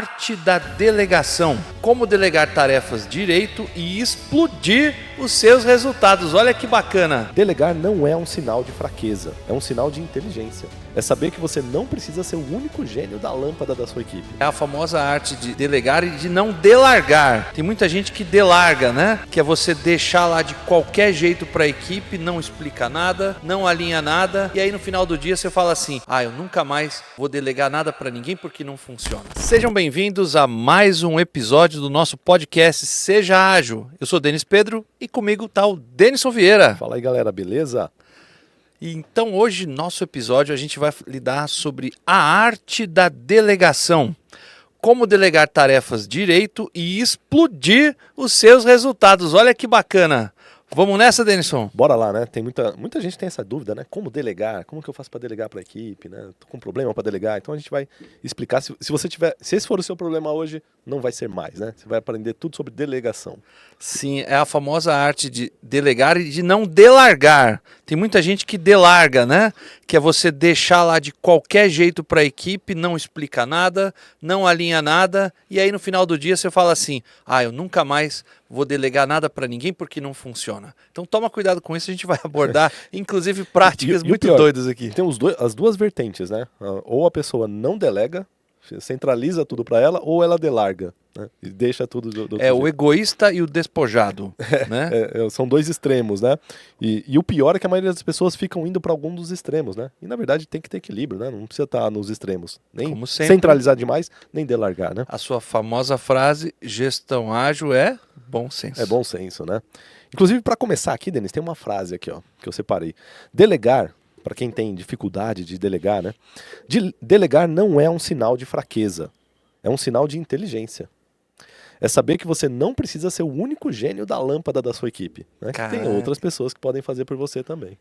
arte da delegação. Como delegar tarefas direito e explodir os seus resultados. Olha que bacana. Delegar não é um sinal de fraqueza, é um sinal de inteligência. É saber que você não precisa ser o único gênio da lâmpada da sua equipe. É a famosa arte de delegar e de não delargar. Tem muita gente que delarga, né? Que é você deixar lá de qualquer jeito para a equipe, não explica nada, não alinha nada. E aí no final do dia você fala assim: eu nunca mais vou delegar nada para ninguém porque não funciona. Sejam bem-vindos a mais um episódio do nosso podcast Seja Ágil. Eu sou Denis Pedro e comigo tá o Denison Vieira. Fala aí, galera, beleza? E então hoje, nosso episódio, a gente vai lidar sobre a arte da delegação. Como delegar tarefas direito e explodir os seus resultados. Olha que bacana. Vamos nessa, Denison? Bora lá, né? Tem muita gente tem essa dúvida, né? Como delegar? Como que eu faço para delegar para a equipe, né? Tô com problema para delegar. Então a gente vai explicar. Se esse for o seu problema hoje, não vai ser mais, né? Você vai aprender tudo sobre delegação. Sim, é a famosa arte de delegar e de não delargar. Tem muita gente que delarga, né? Que é você deixar lá de qualquer jeito para a equipe, não explica nada, não alinha nada, e aí no final do dia você fala assim: eu nunca mais vou delegar nada para ninguém porque não funciona. Então toma cuidado com isso, a gente vai abordar, inclusive, práticas muito doidas aqui. Tem as duas vertentes, né? Ou a pessoa não delega, centraliza tudo para ela, ou ela delarga, né? E deixa tudo do É o egoísta e o despojado, né? São dois extremos, né? E o pior é que a maioria das pessoas ficam indo para algum dos extremos, né? E na verdade tem que ter equilíbrio, né? Não precisa estar nos extremos, nem centralizar demais, nem delargar, né? A sua famosa frase: gestão ágil é bom senso. É bom senso, né? Inclusive, para começar aqui, Denis, tem uma frase aqui, ó, que eu separei. Delegar, para quem tem dificuldade de delegar, né? Delegar não é um sinal de fraqueza, é um sinal de inteligência. É saber que você não precisa ser o único gênio da lâmpada da sua equipe, né? Que tem outras pessoas que podem fazer por você também.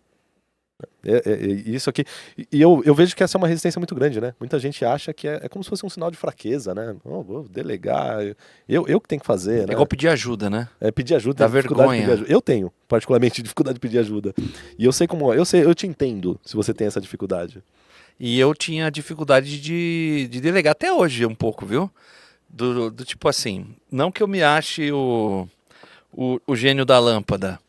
Isso aqui. E eu vejo que essa é uma resistência muito grande, né? Muita gente acha que é como se fosse um sinal de fraqueza, né? Vou delegar, eu que tenho que fazer, né? É igual pedir ajuda, né? Pedir ajuda. Dá vergonha. Pedir ajuda. Eu tenho, particularmente, dificuldade de pedir ajuda. E eu sei como. Eu te entendo se você tem essa dificuldade. E eu tinha dificuldade de delegar até hoje um pouco, viu? Do tipo assim, não que eu me ache o gênio da lâmpada,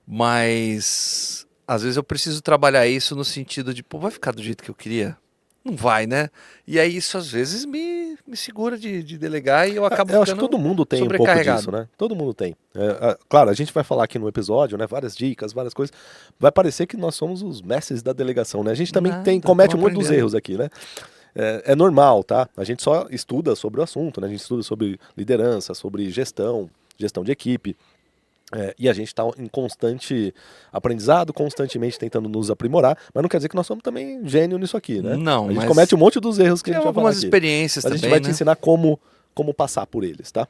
mas às vezes eu preciso trabalhar isso no sentido de, vai ficar do jeito que eu queria? Não vai, né? E aí isso às vezes me segura de delegar e eu acabo Eu acho que todo mundo tem um pouco disso, né? Todo mundo tem. Claro, a gente vai falar aqui no episódio, né? Várias dicas, várias coisas. Vai parecer que nós somos os mestres da delegação, né? A gente também comete muitos erros aqui, né? É normal, tá? A gente só estuda sobre o assunto, né? A gente estuda sobre liderança, sobre gestão de equipe. E a gente está em constante aprendizado, constantemente tentando nos aprimorar, mas não quer dizer que nós somos também gênio nisso aqui, né? Não, a gente comete um monte dos erros que a gente vai falar aqui. Algumas experiências também, a gente vai te ensinar como passar por eles, tá?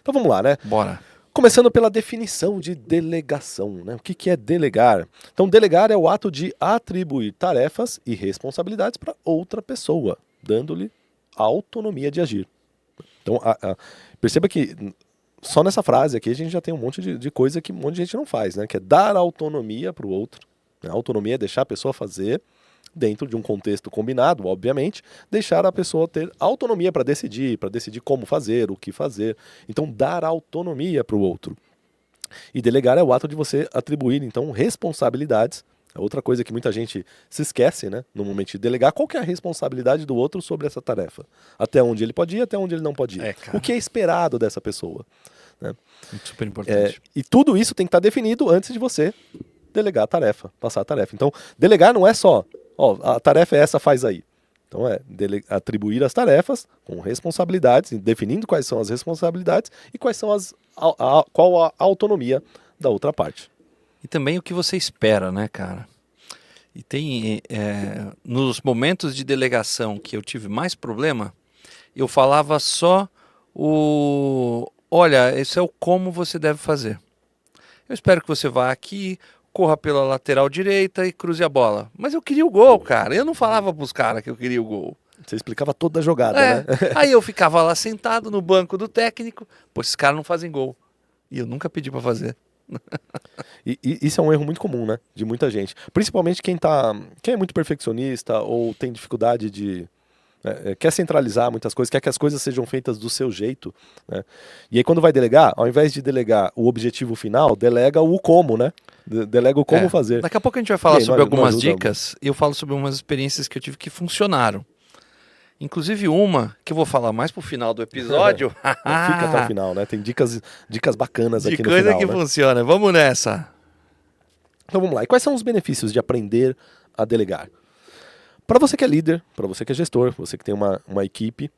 Então vamos lá, né? Bora. Começando pela definição de delegação, né? O que é delegar? Então, delegar é o ato de atribuir tarefas e responsabilidades para outra pessoa, dando-lhe a autonomia de agir. Então, perceba que só nessa frase aqui a gente já tem um monte de coisa que um monte de gente não faz, né? Que é dar autonomia para o outro. A autonomia é deixar a pessoa fazer, dentro de um contexto combinado, obviamente, deixar a pessoa ter autonomia para decidir como fazer, o que fazer. Então, dar autonomia para o outro. E delegar é o ato de você atribuir, então, responsabilidades. É outra coisa que muita gente se esquece, né? No momento de delegar, qual que é a responsabilidade do outro sobre essa tarefa? Até onde ele pode ir, até onde ele não pode ir. O que é esperado dessa pessoa? Né? Super importante. E tudo isso tem que estar definido antes de você delegar a tarefa, passar a tarefa. Então, delegar não é só, a tarefa é essa, faz aí. Então, atribuir as tarefas com responsabilidades, definindo quais são as responsabilidades e quais são qual a autonomia da outra parte. E também o que você espera, né, cara? E tem, nos momentos de delegação que eu tive mais problema, eu falava só olha, esse é o como você deve fazer. Eu espero que você vá aqui, corra pela lateral direita e cruze a bola. Mas eu queria o gol, cara. Eu não falava pros caras que eu queria o gol. Você explicava toda a jogada, né? Aí eu ficava lá sentado no banco do técnico. Esses caras não fazem gol. E eu nunca pedi pra fazer. E isso é um erro muito comum, né? De muita gente. Principalmente quem é muito perfeccionista ou tem dificuldade de Quer centralizar muitas coisas, quer que as coisas sejam feitas do seu jeito, né? E aí quando vai delegar, ao invés de delegar o objetivo final, delega o como, né? Delega o como fazer. Daqui a pouco a gente vai falar aí, sobre algumas ajuda, dicas e eu falo sobre umas experiências que eu tive que funcionaram. Inclusive uma que eu vou falar mais pro final do episódio. Fica até o final, né? Tem dicas bacanas de aqui no coisa final, que né? funciona. Vamos nessa. Então vamos lá. E quais são os benefícios de aprender a delegar? Para você que é líder, para você que é gestor, você que tem uma equipe,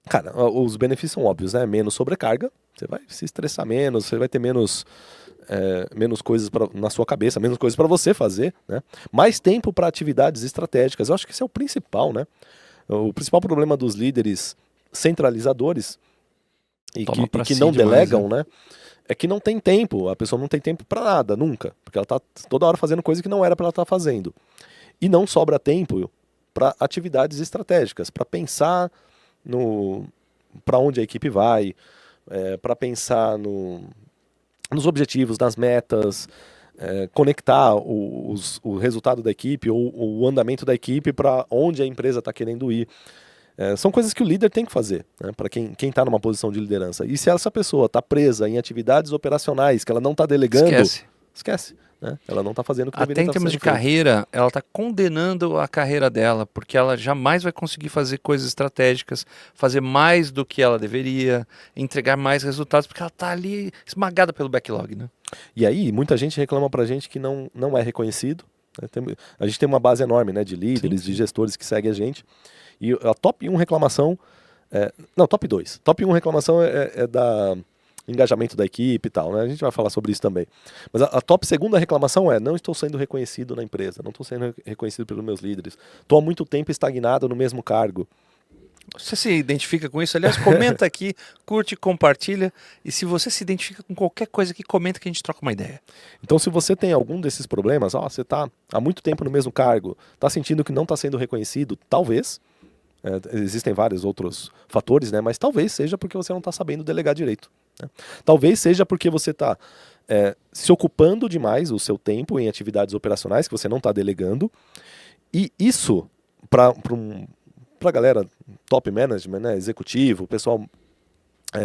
cara, os benefícios são óbvios, né? Menos sobrecarga, você vai se estressar menos, você vai ter menos coisas na sua cabeça, menos coisas para você fazer, né? Mais tempo para atividades estratégicas. Eu acho que esse é o principal, né? O principal problema dos líderes centralizadores e que não delegam, né? É que não tem tempo, a pessoa não tem tempo para nada, nunca, porque ela tá toda hora fazendo coisa que não era para ela estar fazendo. E não sobra tempo para atividades estratégicas, para pensar para onde a equipe vai, para pensar nos objetivos, nas metas, conectar o resultado da equipe ou o andamento da equipe para onde a empresa está querendo ir. São coisas que o líder tem que fazer, né, para quem está numa posição de liderança. E se essa pessoa está presa em atividades operacionais que ela não está delegando, esquece. Né? Ela não está fazendo o que deveria estar fazendo. Até em termos de carreira, ela está condenando a carreira dela, porque ela jamais vai conseguir fazer coisas estratégicas, fazer mais do que ela deveria, entregar mais resultados, porque ela está ali esmagada pelo backlog. Né? E aí, muita gente reclama pra gente que não é reconhecido. Né? A gente tem uma base enorme, né, de líderes, de gestores que seguem a gente. E a top 1 reclamação... top 2. Top 1 reclamação é da engajamento da equipe e tal, né? A gente vai falar sobre isso também. Mas a top segunda reclamação não estou sendo reconhecido na empresa, não estou sendo reconhecido pelos meus líderes, estou há muito tempo estagnado no mesmo cargo. Você se identifica com isso? Aliás, comenta aqui, curte, compartilha. E se você se identifica com qualquer coisa aqui, comenta que a gente troca uma ideia. Então, se você tem algum desses problemas, você está há muito tempo no mesmo cargo, está sentindo que não está sendo reconhecido, talvez, existem vários outros fatores, né? Mas talvez seja porque você não está sabendo delegar direito. Né? Talvez seja porque você está se ocupando demais o seu tempo em atividades operacionais que você não está delegando. E isso, para a galera top management, né, executivo, pessoal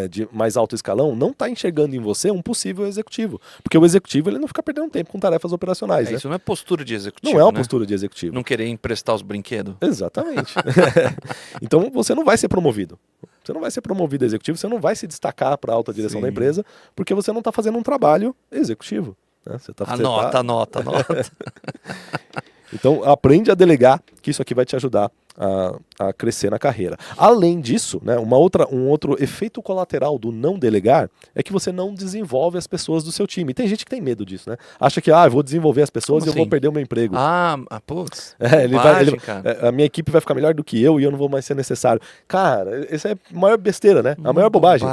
de mais alto escalão, não está enxergando em você um possível executivo. Porque o executivo ele não fica perdendo tempo com tarefas operacionais. Né? Isso não é postura de executivo. Não é uma né? postura de executivo. Não querer emprestar os brinquedos. Exatamente. Então você não vai ser promovido. Você não vai ser promovido a executivo, você não vai se destacar para a alta direção da empresa, porque você não está fazendo um trabalho executivo. Né? Anota. Então aprende a delegar, que isso aqui vai te ajudar a crescer na carreira. Além disso, né, um outro efeito colateral do não delegar é que você não desenvolve as pessoas do seu time. Tem gente que tem medo disso, né? Acha que eu vou desenvolver as pessoas e eu vou perder o meu emprego. Putz. A minha equipe vai ficar melhor do que eu e eu não vou mais ser necessário. Cara, essa é a maior besteira, né? A maior bobagem.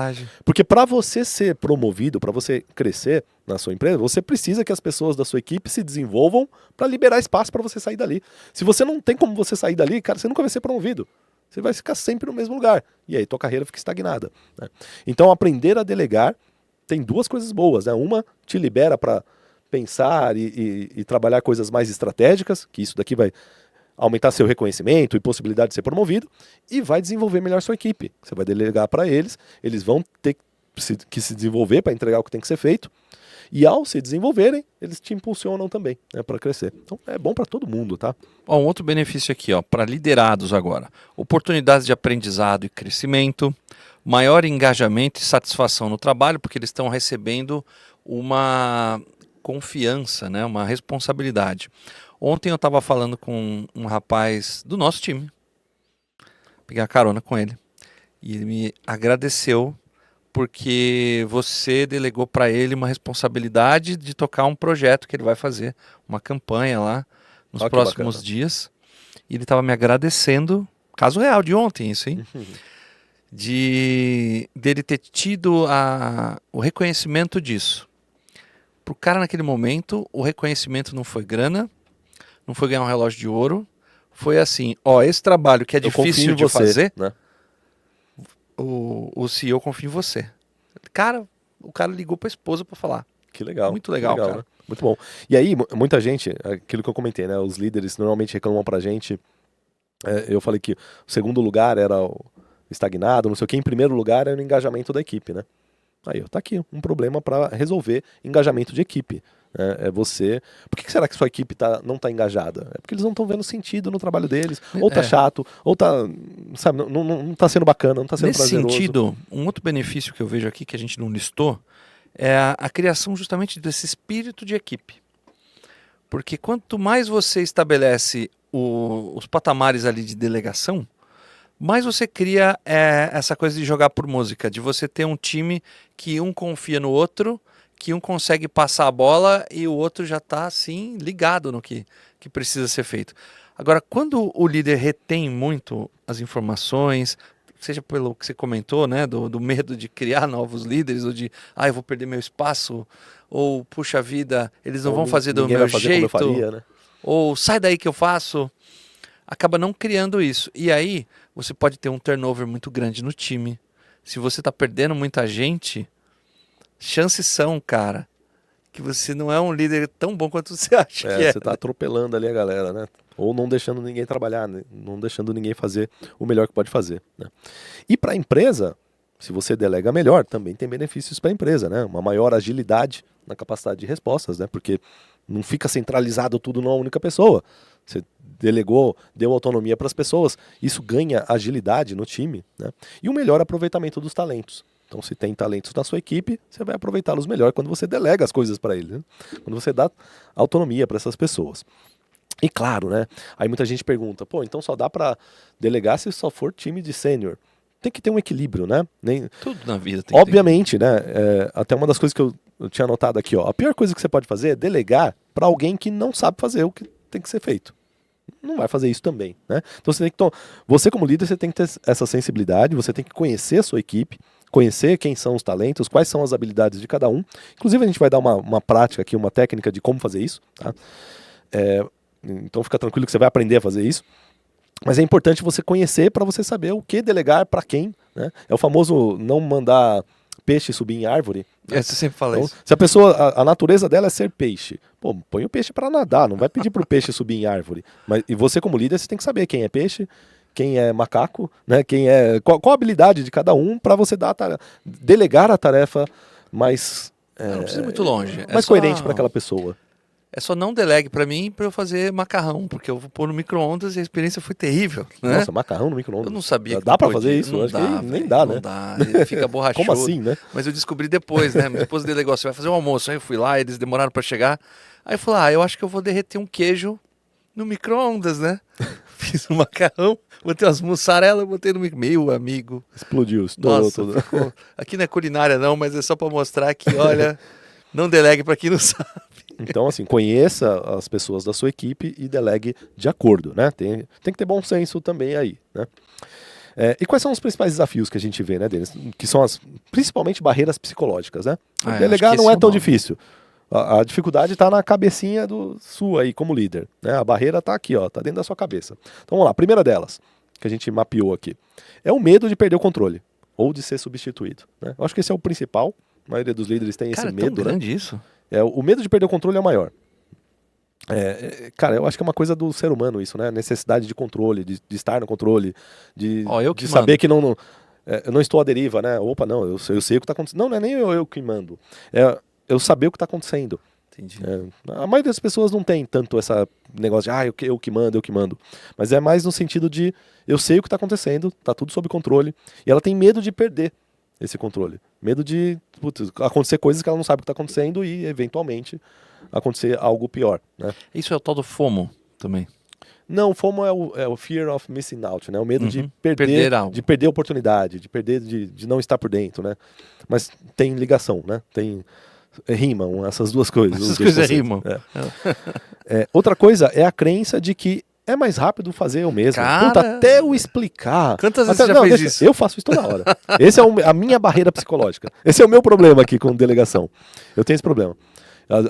Porque para você ser promovido, para você crescer na sua empresa, você precisa que as pessoas da sua equipe se desenvolvam para liberar espaço para você sair dali. Se você não tem como você sair dali, cara, você nunca vai ser promovido. Você vai ficar sempre no mesmo lugar. E aí tua carreira fica estagnada. Né? Então aprender a delegar tem duas coisas boas. Né? Uma te libera para pensar e trabalhar coisas mais estratégicas, que isso daqui vai aumentar seu reconhecimento e possibilidade de ser promovido, e vai desenvolver melhor sua equipe. Você vai delegar para eles vão ter que se desenvolver para entregar o que tem que ser feito. E ao se desenvolverem, eles te impulsionam também, né, para crescer. Então é bom para todo mundo, tá? Um outro benefício aqui, para liderados agora. Oportunidades de aprendizado e crescimento, maior engajamento e satisfação no trabalho, porque eles estão recebendo uma confiança, né, uma responsabilidade. Ontem eu estava falando com um rapaz do nosso time, peguei a carona com ele, e ele me agradeceu porque você delegou para ele uma responsabilidade de tocar um projeto que ele vai fazer, uma campanha lá nos próximos dias. E ele estava me agradecendo, caso real de ontem, isso, hein? Dele ter tido o reconhecimento disso. Pro cara naquele momento, o reconhecimento não foi grana, não foi ganhar um relógio de ouro, foi assim, esse trabalho que é difícil de fazer, né? O CEO confia em você. Cara, o cara ligou pra esposa pra falar. Que legal. Muito legal, cara. Né? Muito bom. E aí, muita gente, aquilo que eu comentei, né? Os líderes normalmente reclamam pra gente Eu falei que o segundo lugar era o estagnado, não sei o que, em primeiro lugar era o engajamento da equipe, né? Aí, ó, tá aqui um problema para resolver engajamento de equipe. É você. Por que será que sua equipe não tá engajada? É porque eles não estão vendo sentido no trabalho deles. Ou tá chato, ou tá. Sabe, não tá sendo bacana, não tá sendo prazeroso. Nesse sentido, um outro benefício que eu vejo aqui que a gente não listou é a criação justamente desse espírito de equipe. Porque quanto mais você estabelece os patamares ali de delegação, mais você cria essa coisa de jogar por música, de você ter um time que um confia no outro, que um consegue passar a bola e o outro já está assim ligado no que precisa ser feito. Agora, quando o líder retém muito as informações, seja pelo que você comentou, né, do medo de criar novos líderes, ou de, eu vou perder meu espaço, ou, puxa vida, eles não vão fazer do meu jeito, como eu faria, né? Ou sai daí que eu faço, acaba não criando isso. E aí, você pode ter um turnover muito grande no time. Se você está perdendo muita gente, chances são, cara, que você não é um líder tão bom quanto você acha que é. Você tá atropelando ali a galera, né? Ou não deixando ninguém trabalhar, né? Não deixando ninguém fazer o melhor que pode fazer, né? E para a empresa, se você delega melhor, também tem benefícios para a empresa, né? Uma maior agilidade na capacidade de respostas, né? Porque não fica centralizado tudo numa única pessoa. Você delegou, deu autonomia para as pessoas, isso ganha agilidade no time, né? E um melhor aproveitamento dos talentos. Então, se tem talentos na sua equipe, você vai aproveitá-los melhor quando você delega as coisas para eles, né? Quando você dá autonomia para essas pessoas. E claro, né? Aí muita gente pergunta, então só dá para delegar se só for time de sênior. Tem que ter um equilíbrio, né? Tudo na vida tem Obviamente, que ter. Né? Até uma das coisas que eu tinha anotado aqui, ó. A pior coisa que você pode fazer é delegar para alguém que não sabe fazer o que tem que ser feito. Não vai fazer isso também, né? Então você como líder, você tem que ter essa sensibilidade, você tem que conhecer a sua equipe, conhecer quem são os talentos, quais são as habilidades de cada um. Inclusive a gente vai dar uma prática aqui, uma técnica de como fazer isso, tá? Então fica tranquilo que você vai aprender a fazer isso. Mas é importante você conhecer para você saber o que delegar para quem, né? É o famoso não mandar peixe subir em árvore. Você sempre fala então, isso. Se a pessoa, a natureza dela é ser peixe, põe o peixe para nadar, não vai pedir pro peixe subir em árvore. E você como líder, você tem que saber quem é peixe, quem é macaco, né? Qual a habilidade de cada um para você delegar a tarefa mais não precisa ir muito longe. Mais coerente para aquela pessoa. É só não delegue para mim para eu fazer macarrão, porque eu vou pôr no micro-ondas e a experiência foi terrível. Né? Nossa, macarrão no micro-ondas. Eu não sabia que dá para fazer isso? Acho que nem dá, né? Não dá, ele fica borrachudo. Como assim, né? Mas eu descobri depois, né? Minha esposa delegou, você vai fazer um almoço. Aí eu fui lá, eles demoraram para chegar. Aí eu falei, eu acho que eu vou derreter um queijo no micro-ondas, né? Fiz um macarrão, botei umas mussarela, botei no micro-ondas. Meu amigo. Explodiu, estourou tudo. Aqui não é culinária não, mas é só para mostrar que, olha, não delegue para quem não sabe. Então, assim, conheça as pessoas da sua equipe e delegue de acordo, né? Tem que ter bom senso também aí, né? E quais são os principais desafios que a gente vê, né, Denis? Que são principalmente barreiras psicológicas, né? Delegar não é tão difícil. A dificuldade está na cabecinha sua aí como líder, né? A barreira está aqui, ó, tá dentro da sua cabeça. Então vamos lá, a primeira delas, que a gente mapeou aqui, é o medo de perder o controle ou de ser substituído, né? Eu acho que esse é o principal. A maioria dos líderes tem esse medo. É tão grande, né? Isso? O medo de perder o controle é o maior. Cara, eu acho que é uma coisa do ser humano isso, né? A necessidade de controle, de estar no controle, de saber que não eu não estou à deriva, né? Opa, não, eu sei o que está acontecendo. Não é nem eu que mando. Eu saber o que está acontecendo. Entendi. A maioria das pessoas não tem tanto essa negócio de eu que mando. Mas é mais no sentido de eu sei o que está acontecendo, está tudo sob controle, e ela tem medo de perder esse controle. Medo de acontecer coisas que ela não sabe o que está acontecendo e, eventualmente, acontecer algo pior, né? Isso é o tal do FOMO também? Não, o FOMO é o Fear of Missing Out, né? O medo de perder algo. De perder a oportunidade, de perder, de não estar por dentro, né? Mas tem ligação, né? Rimam essas duas coisas. Essas coisas rimam. Outra coisa é a crença de que é mais rápido fazer eu mesmo. Cara... até eu explicar. Quantas vezes você já fez isso? Eu faço isso toda hora. Esse é a minha barreira psicológica. Esse é o meu problema aqui com delegação. Eu tenho esse problema.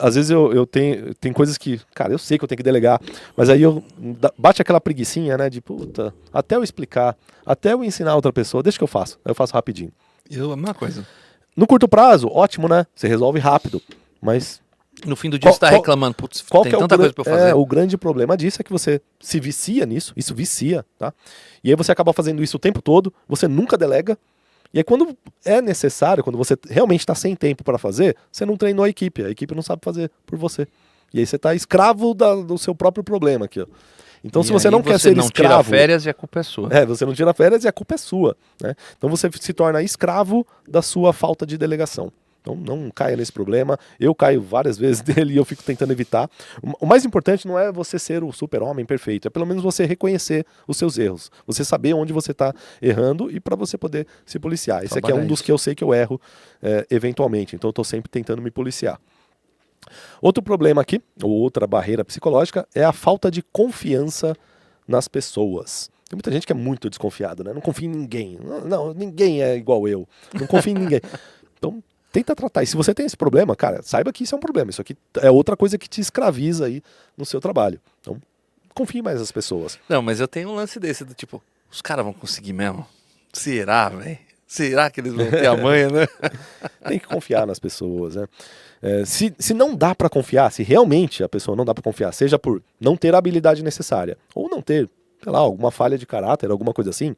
Às vezes eu tenho coisas que, cara, eu sei que eu tenho que delegar, mas aí bate aquela preguicinha, né, de até eu explicar, até eu ensinar outra pessoa, deixa que eu faço. Aí eu faço rapidinho. A mesma coisa. No curto prazo, ótimo, né? Você resolve rápido, mas No fim do dia você tá reclamando, putz, tem tanta coisa pra eu fazer. O grande problema disso é que você se vicia nisso, isso vicia, tá? E aí você acaba fazendo isso o tempo todo, você nunca delega, e aí quando é necessário, quando você realmente está sem tempo para fazer, você não treinou a equipe não sabe fazer por você. E aí você tá escravo do seu próprio problema aqui, ó. Então, se você não quer ser escravo... Você não tira férias e a culpa é sua. Você não tira férias e a culpa é sua, né? Então você se torna escravo da sua falta de delegação. Então não caia nesse problema. Eu caio várias vezes nele e eu fico tentando evitar. O mais importante não é você ser o super-homem perfeito, é pelo menos você reconhecer os seus erros. Você saber onde você está errando e para você poder se policiar. Esse aqui é um dos que eu sei que eu erro eventualmente, então eu estou sempre tentando me policiar. Outro problema aqui, ou outra barreira psicológica, é a falta de confiança nas pessoas. Tem muita gente que é muito desconfiada, né? Não confia em ninguém. Não, ninguém é igual eu. Não confia em ninguém. Então, tenta tratar. E se você tem esse problema, cara, saiba que isso é um problema. Isso aqui é outra coisa que te escraviza aí no seu trabalho. Então, confie mais nas pessoas. Não, mas eu tenho um lance desse, do tipo, os caras vão conseguir mesmo? Será, velho? Será que eles vão ter a manha, né? Tem que confiar nas pessoas, né? Se não dá pra confiar, se realmente a pessoa não dá pra confiar, seja por não ter a habilidade necessária, ou não ter, sei lá, alguma falha de caráter, alguma coisa assim,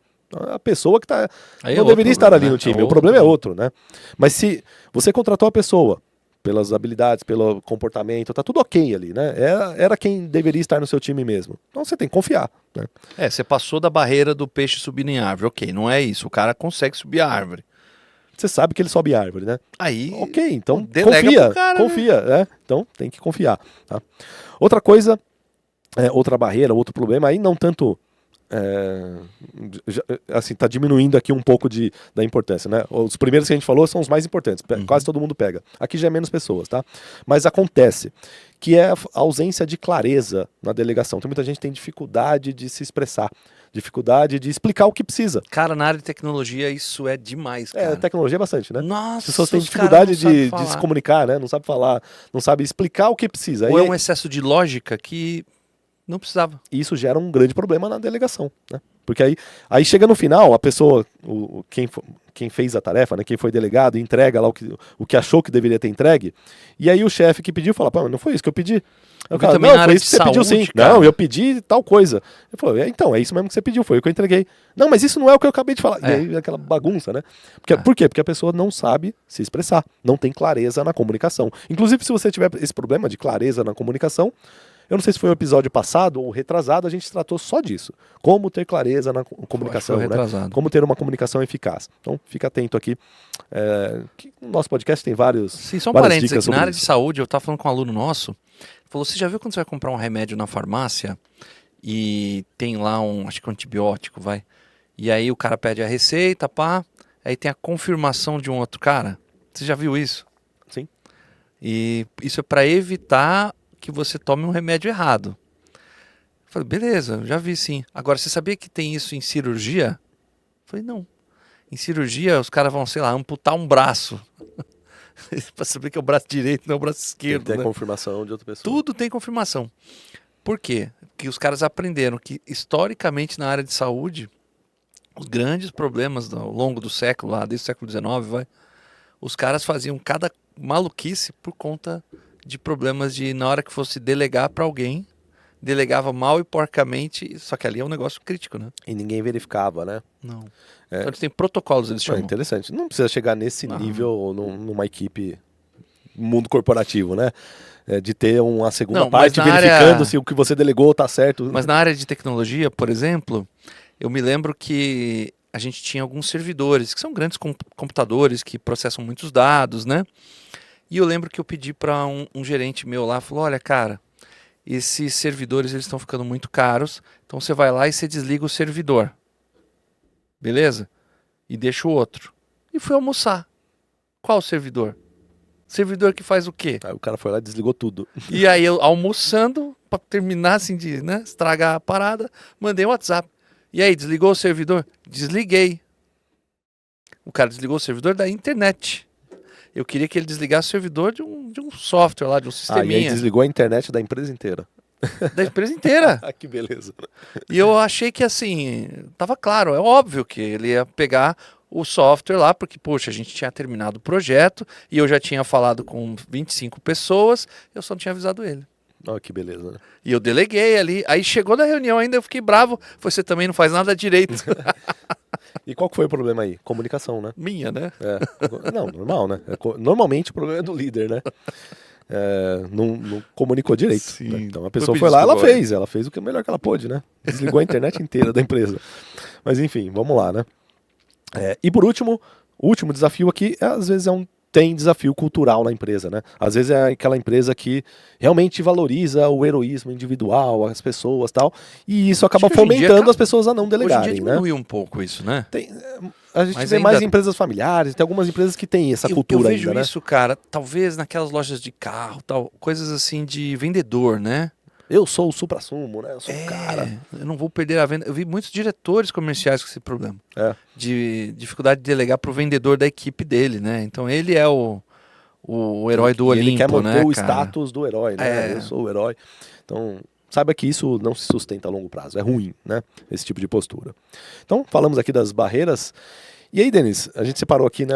a pessoa que tá não deveria estar ali no time. O problema é outro, né? Mas se você contratou a pessoa pelas habilidades, pelo comportamento, tá tudo ok ali, né? Era quem deveria estar no seu time mesmo. Então você tem que confiar, né? Você passou da barreira do peixe subir em árvore. Ok, não é isso. O cara consegue subir a árvore. Você sabe que ele sobe árvore, né? Aí, ok, então confia, né? Então tem que confiar, tá? Outra coisa, outra barreira, outro problema, aí não tanto... assim, tá diminuindo aqui um pouco da importância, né? Os primeiros que a gente falou são os mais importantes, quase todo mundo pega. Aqui já é menos pessoas, tá? Mas acontece que é a ausência de clareza na delegação. Tem muita gente que tem dificuldade de se expressar, dificuldade de explicar o que precisa. Cara, na área de tecnologia isso é demais, cara. Tecnologia é bastante, né? Nossa, as pessoas têm dificuldade de se comunicar, né? Não sabe falar, não sabe explicar o que precisa. Ou é um excesso de lógica que não precisava. E isso gera um grande problema na delegação, né? Porque aí chega no final, a pessoa, quem fez a tarefa, né, quem foi delegado, entrega lá o que achou que deveria ter entregue, e aí o chefe que pediu fala, pô, mas não foi isso que eu pedi. Eu falo, não, foi isso que você pediu sim. Cara. Não, eu pedi tal coisa. Ele falou, então, é isso mesmo que você pediu, foi o que eu entreguei. Não, mas isso não é o que eu acabei de falar. E aí aquela bagunça, né? Por quê? Porque a pessoa não sabe se expressar, não tem clareza na comunicação. Inclusive, se você tiver esse problema de clareza na comunicação, eu não sei se foi um episódio passado ou retrasado, a gente tratou só disso. Como ter clareza na comunicação, né? Como ter uma comunicação eficaz. Então, fica atento aqui. No nosso podcast tem vários. Sim, só um parênteses aqui. Na área de saúde, eu estava falando com um aluno nosso. Falou, você já viu quando você vai comprar um remédio na farmácia e tem lá acho que um antibiótico, vai? E aí o cara pede a receita, pá. Aí tem a confirmação de um outro cara. Você já viu isso? Sim. E isso é para evitar que você tome um remédio errado. Eu falei, beleza, já vi sim. Agora, você sabia que tem isso em cirurgia? Eu falei, não. Em cirurgia, os caras vão, sei lá, amputar um braço. Para saber que é o braço direito, não é o braço esquerdo. Tem confirmação de outra pessoa. Tudo tem confirmação. Por quê? Porque os caras aprenderam que, historicamente, na área de saúde, os grandes problemas ao longo do século, lá, desde o século XIX, os caras faziam cada maluquice por conta de problemas de, na hora que fosse delegar para alguém, delegava mal e porcamente, só que ali é um negócio crítico, né? E ninguém verificava, né? Não. Então eles têm protocolos, eles chamam. Interessante. Não precisa chegar nesse nível numa equipe mundo corporativo, né? De ter uma segunda parte verificando se o que você delegou tá certo. Mas na área de tecnologia, por exemplo, eu me lembro que a gente tinha alguns servidores, que são grandes computadores que processam muitos dados, né? E eu lembro que eu pedi para um gerente meu lá, falou, olha, cara, esses servidores eles estão ficando muito caros, então você vai lá e você desliga o servidor. Beleza? E deixa o outro. E fui almoçar. Qual servidor? Servidor que faz o quê? Aí o cara foi lá e desligou tudo. E aí eu almoçando, para terminar assim de, né, estragar a parada, mandei um WhatsApp. E aí, desligou o servidor? Desliguei. O cara desligou o servidor da internet. Eu queria que ele desligasse o servidor de um software lá, de um sisteminha. E aí desligou a internet da empresa inteira. Da empresa inteira. Que beleza. E eu achei que assim, tava claro, é óbvio que ele ia pegar o software lá, porque, poxa, a gente tinha terminado o projeto e eu já tinha falado com 25 pessoas, eu só não tinha avisado ele. Olha que beleza, né? E eu deleguei ali. Aí chegou na reunião ainda, eu fiquei bravo. Você também não faz nada direito. E qual que foi o problema aí? Comunicação, né? Minha, né? Não, normal, né? Normalmente o problema é do líder, né? Não comunicou direito. Né? Então a pessoa foi lá, ela fez o que melhor que ela pôde, né? Desligou a internet inteira da empresa. Mas enfim, vamos lá, né? E por último, o último desafio aqui, às vezes tem desafio cultural na empresa, né? Às vezes é aquela empresa que realmente valoriza o heroísmo individual, as pessoas e tal, e isso acaba fomentando as pessoas a não delegarem, hoje em dia diminuiu um pouco isso, né? A gente vê mais empresas familiares, tem algumas empresas que têm essa cultura ainda, né? Eu vejo isso, cara, talvez naquelas lojas de carro, tal, coisas assim de vendedor, né? Eu sou o suprassumo, né? Eu sou o cara. Eu não vou perder a venda. Eu vi muitos diretores comerciais com esse problema. De dificuldade de delegar para o vendedor da equipe dele, né? Então ele é o herói do Olimpo, né? Ele quer manter o status do herói, né? Eu sou o herói. Então, saiba que isso não se sustenta a longo prazo. É ruim, né? Esse tipo de postura. Então, falamos aqui das barreiras. E aí, Denis, a gente separou aqui, né,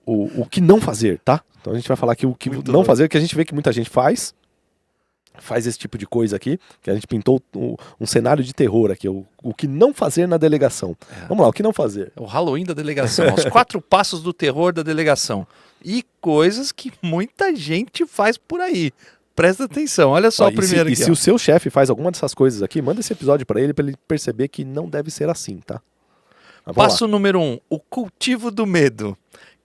o que não fazer, tá? Então a gente vai falar aqui o que não fazer, que a gente vê que muita gente faz esse tipo de coisa aqui, que a gente pintou um cenário de terror aqui, o que não fazer na delegação. Vamos lá, o que não fazer? É o Halloween da delegação, os 4 passos do terror da delegação. E coisas que muita gente faz por aí. Presta atenção, olha só o primeiro aqui. E se o seu chefe faz alguma dessas coisas aqui, manda esse episódio para ele perceber que não deve ser assim, tá? Passo número 1, o cultivo do medo.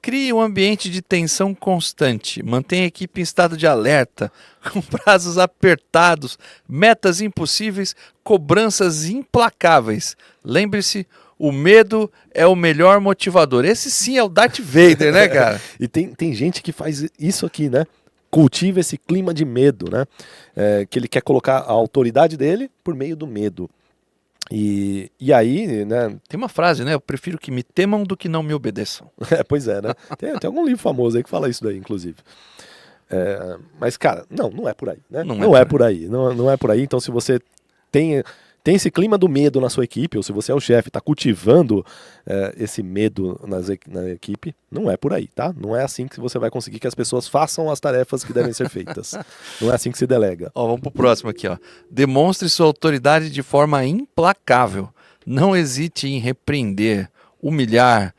Crie um ambiente de tensão constante, mantenha a equipe em estado de alerta, com prazos apertados, metas impossíveis, cobranças implacáveis. Lembre-se, o medo é o melhor motivador. Esse sim é o Darth Vader, né, cara? E tem gente que faz isso aqui, né? Cultiva esse clima de medo, né? Que ele quer colocar a autoridade dele por meio do medo. E aí, né? Tem uma frase, né? Eu prefiro que me temam do que não me obedeçam. Pois é, né? Tem algum livro famoso aí que fala isso daí, inclusive. Mas, cara, não é por aí, né? Não é por aí. Não é por aí. Então, se você tem esse clima do medo na sua equipe, ou se você é o chefe, está cultivando esse medo na equipe, não é por aí, tá? Não é assim que você vai conseguir que as pessoas façam as tarefas que devem ser feitas. Não é assim que se delega. Vamos pro próximo aqui, ó. Demonstre sua autoridade de forma implacável. Não hesite em repreender, humilhar,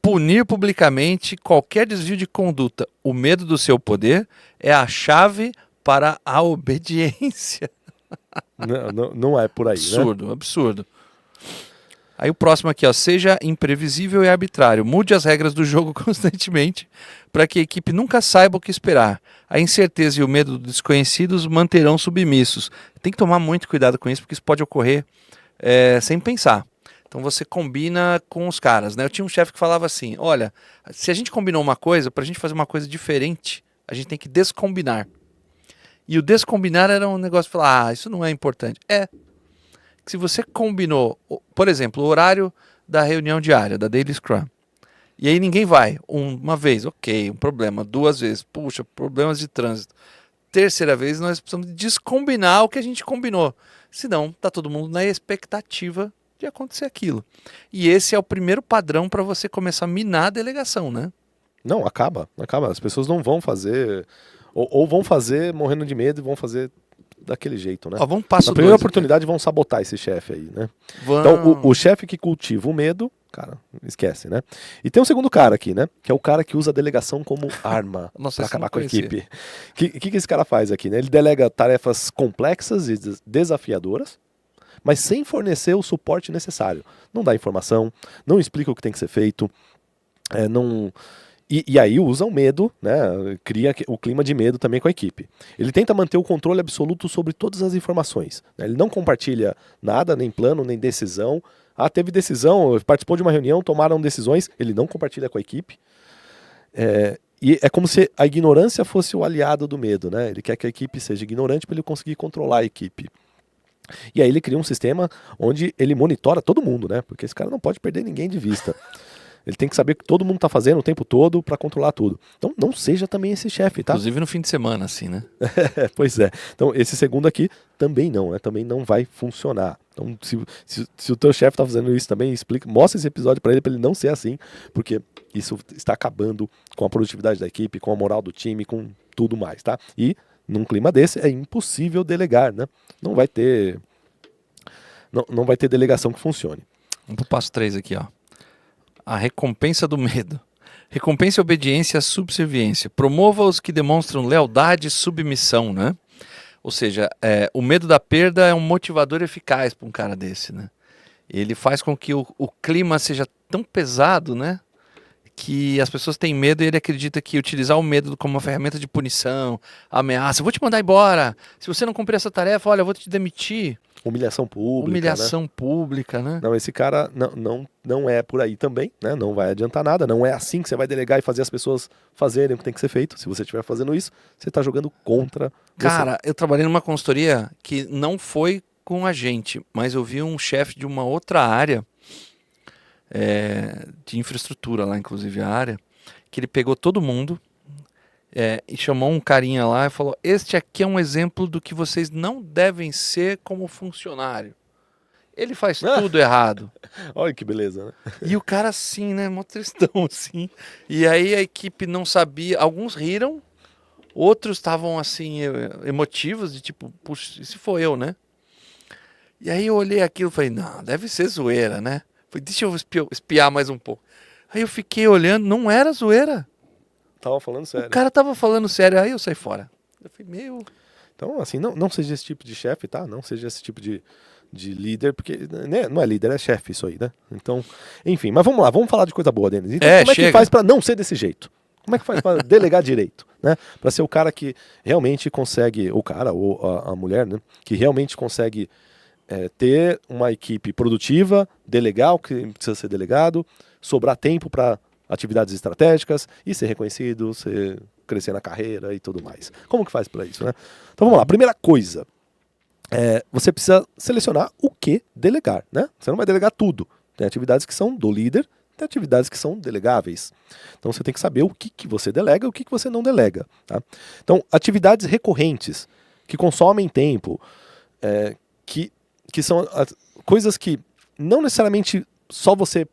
punir publicamente qualquer desvio de conduta. O medo do seu poder é a chave para a obediência. Não é por aí, absurdo, né? Absurdo. Aí o próximo aqui, ó, seja imprevisível e arbitrário. Mude as regras do jogo constantemente para que a equipe nunca saiba o que esperar. A incerteza e o medo dos desconhecidos manterão submissos. Tem que tomar muito cuidado com isso, porque isso pode ocorrer sem pensar. Então você combina com os caras, né? Eu tinha um chefe que falava assim, olha, se a gente combinou uma coisa, para a gente fazer uma coisa diferente, a gente tem que descombinar. E o descombinar era um negócio de falar, isso não é importante. Se você combinou, por exemplo, o horário da reunião diária, da Daily Scrum, e aí ninguém vai, uma vez, ok, um problema, 2 vezes, puxa, problemas de trânsito. Terceira vez, nós precisamos descombinar o que a gente combinou. Senão, tá todo mundo na expectativa de acontecer aquilo. E esse é o primeiro padrão para você começar a minar a delegação, né? Não, acaba. As pessoas não vão fazer... Ou vão fazer morrendo de medo e vão fazer daquele jeito, né? Vamos passo Na primeira 2, oportunidade vão sabotar esse chefe aí, né? Então, o chefe que cultiva o medo, cara, esquece, né? E tem um segundo cara aqui, né? Que é o cara que usa a delegação como arma para acabar com a equipe. O que esse cara faz aqui, né? Ele delega tarefas complexas e desafiadoras, mas sem fornecer o suporte necessário. Não dá informação, não explica o que tem que ser feito, E aí usa o medo, né? Cria o clima de medo também com a equipe. Ele tenta manter o controle absoluto sobre todas as informações, né? Ele não compartilha nada, nem plano, nem decisão. Teve decisão, participou de uma reunião, tomaram decisões, ele não compartilha com a equipe. E é como se a ignorância fosse o aliado do medo, né? Ele quer que a equipe seja ignorante para ele conseguir controlar a equipe. E aí ele cria um sistema onde ele monitora todo mundo, né? Porque esse cara não pode perder ninguém de vista. Ele tem que saber o que todo mundo está fazendo o tempo todo para controlar tudo. Então não seja também esse chefe, tá? Inclusive no fim de semana, assim, né? Pois é. Então esse segundo aqui também não, né? Também não vai funcionar. Então se o teu chefe está fazendo isso também, explica, mostra esse episódio para ele não ser assim, porque isso está acabando com a produtividade da equipe, com a moral do time, com tudo mais, tá? E num clima desse é impossível delegar, né? Não vai ter delegação que funcione. Vamos pro passo 3 aqui, ó. A recompensa do medo. Recompense a obediência e a subserviência. Promova os que demonstram lealdade e submissão, né? Ou seja, o medo da perda é um motivador eficaz para um cara desse, né? Ele faz com que o clima seja tão pesado, né? Que as pessoas têm medo e ele acredita que utilizar o medo como uma ferramenta de punição, ameaça, eu vou te mandar embora, se você não cumprir essa tarefa, olha, eu vou te demitir. Humilhação pública, Humilhação né? Pública, né? Não, esse cara não é por aí também, né? Não vai adiantar nada, não é assim que você vai delegar e fazer as pessoas fazerem o que tem que ser feito. Se você estiver fazendo isso, você está jogando contra você. Cara, eu trabalhei numa consultoria que não foi com a gente, mas eu vi um chefe de uma outra área, de infraestrutura lá, inclusive a área, que ele pegou todo mundo, e chamou um carinha lá e falou: este aqui é um exemplo do que vocês não devem ser como funcionário. Ele faz tudo errado. Olha que beleza, né? E o cara assim, né, mó tristão assim. E aí a equipe não sabia, alguns riram, outros estavam assim, emotivos, de tipo, puxa, se for eu, né? E aí eu olhei aquilo e falei: não, deve ser zoeira, né? Falei: deixa eu espiar mais um pouco. Aí eu fiquei olhando, não era zoeira. Tava falando sério. O cara tava falando sério, aí eu saí fora. Eu falei: meu... Então, assim, não seja esse tipo de chefe, tá? Não seja esse tipo de líder, porque né, não é líder, é chefe isso aí, né? Então, enfim, mas vamos lá, vamos falar de coisa boa, Denis. Então, como é que faz para não ser desse jeito? Como é que faz para delegar direito, né? Para ser o cara que realmente consegue, o cara ou a mulher, né? Que realmente consegue ter uma equipe produtiva, delegar o que precisa ser delegado, sobrar tempo para atividades estratégicas e ser reconhecido, crescer na carreira e tudo mais. Como que faz para isso, né? Então vamos lá, primeira coisa, você precisa selecionar o que delegar, né? Você não vai delegar tudo. Tem atividades que são do líder, tem atividades que são delegáveis. Então você tem que saber o que você delega e o que você não delega, tá? Então, atividades recorrentes, que consomem tempo, que são coisas que não necessariamente só você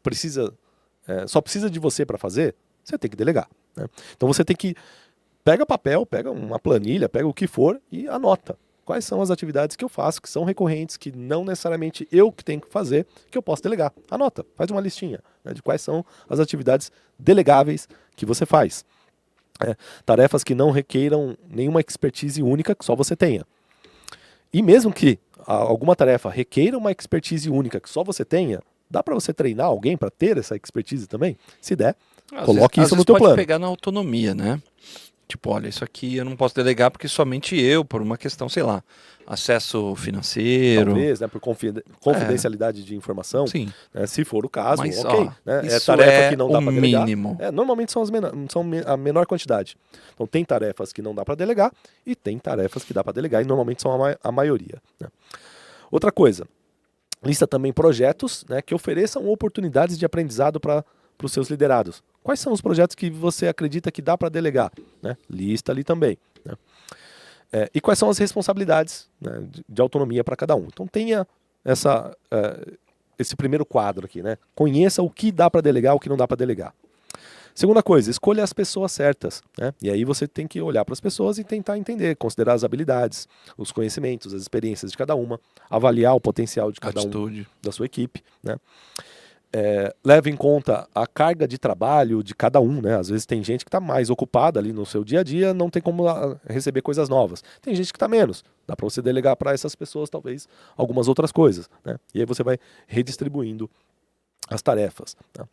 precisa... só precisa de você para fazer, você tem que delegar, né? Então você tem que pega papel, pega uma planilha, pega o que for e anota quais são as atividades que eu faço, que são recorrentes, que não necessariamente eu que tenho que fazer, que eu posso delegar. Anota, faz uma listinha, né, de quais são as atividades delegáveis que você faz. Tarefas que não requeiram nenhuma expertise única que só você tenha. E mesmo que alguma tarefa requeira uma expertise única que só você tenha, dá para você treinar alguém para ter essa expertise também? Se der, coloque isso no teu plano. Pode pegar na autonomia, né? Tipo, olha, isso aqui eu não posso delegar porque somente eu, por uma questão, sei lá, acesso financeiro. Talvez, né, por confidencialidade de informação. Sim. Né, se for o caso, mas, ok. Ó, né, isso tarefa que não dá o para delegar. mínimo. Normalmente são a menor quantidade. Então tem tarefas que não dá para delegar e tem tarefas que dá para delegar e normalmente são a maioria. Né. Outra coisa, lista também projetos, né, que ofereçam oportunidades de aprendizado para os seus liderados. Quais são os projetos que você acredita que dá para delegar? Né? Lista ali também. Né? E quais são as responsabilidades, né, de autonomia para cada um? Então tenha esse primeiro quadro aqui. Né? Conheça o que dá para delegar, o que não dá para delegar. Segunda coisa, escolha as pessoas certas. Né? E aí você tem que olhar para as pessoas e tentar entender, considerar as habilidades, os conhecimentos, as experiências de cada uma, avaliar o potencial de cada um da sua equipe. Né? Leve em conta a carga de trabalho de cada um, né? Às vezes tem gente que está mais ocupada ali no seu dia a dia, não tem como receber coisas novas. Tem gente que está menos. Dá para você delegar para essas pessoas, talvez, algumas outras coisas, né? E aí você vai redistribuindo as tarefas. Tá?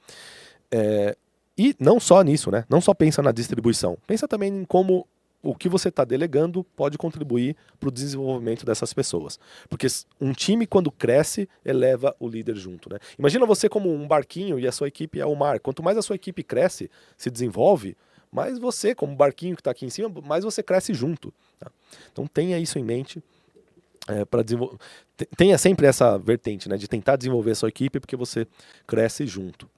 E não só nisso, né? Não só pensa na distribuição. Pensa também em como o que você está delegando pode contribuir para o desenvolvimento dessas pessoas. Porque um time, quando cresce, eleva o líder junto. Né? Imagina você como um barquinho e a sua equipe é o mar. Quanto mais a sua equipe cresce, se desenvolve, mais você, como barquinho que está aqui em cima, mais você cresce junto. Tá? Então tenha isso em mente. Tenha sempre essa vertente, né, de tentar desenvolver a sua equipe porque você cresce junto.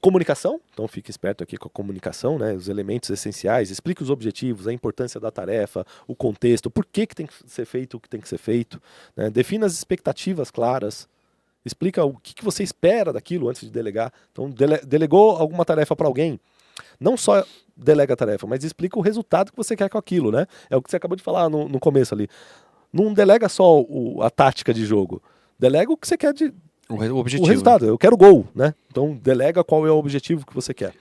Comunicação, então fique esperto aqui com a comunicação, né? Os elementos essenciais, explique os objetivos, a importância da tarefa, o contexto, por que tem que ser feito o que tem que ser feito, né? Defina as expectativas claras, explica o que você espera daquilo antes de delegar. Então, delegou alguma tarefa para alguém, não só delega a tarefa, mas explica o resultado que você quer com aquilo, né? É o que você acabou de falar no começo ali. Não delega só a tática de jogo, delega o que você quer O objetivo. o resultado. Eu quero gol, né? Então delega qual é o objetivo que você quer.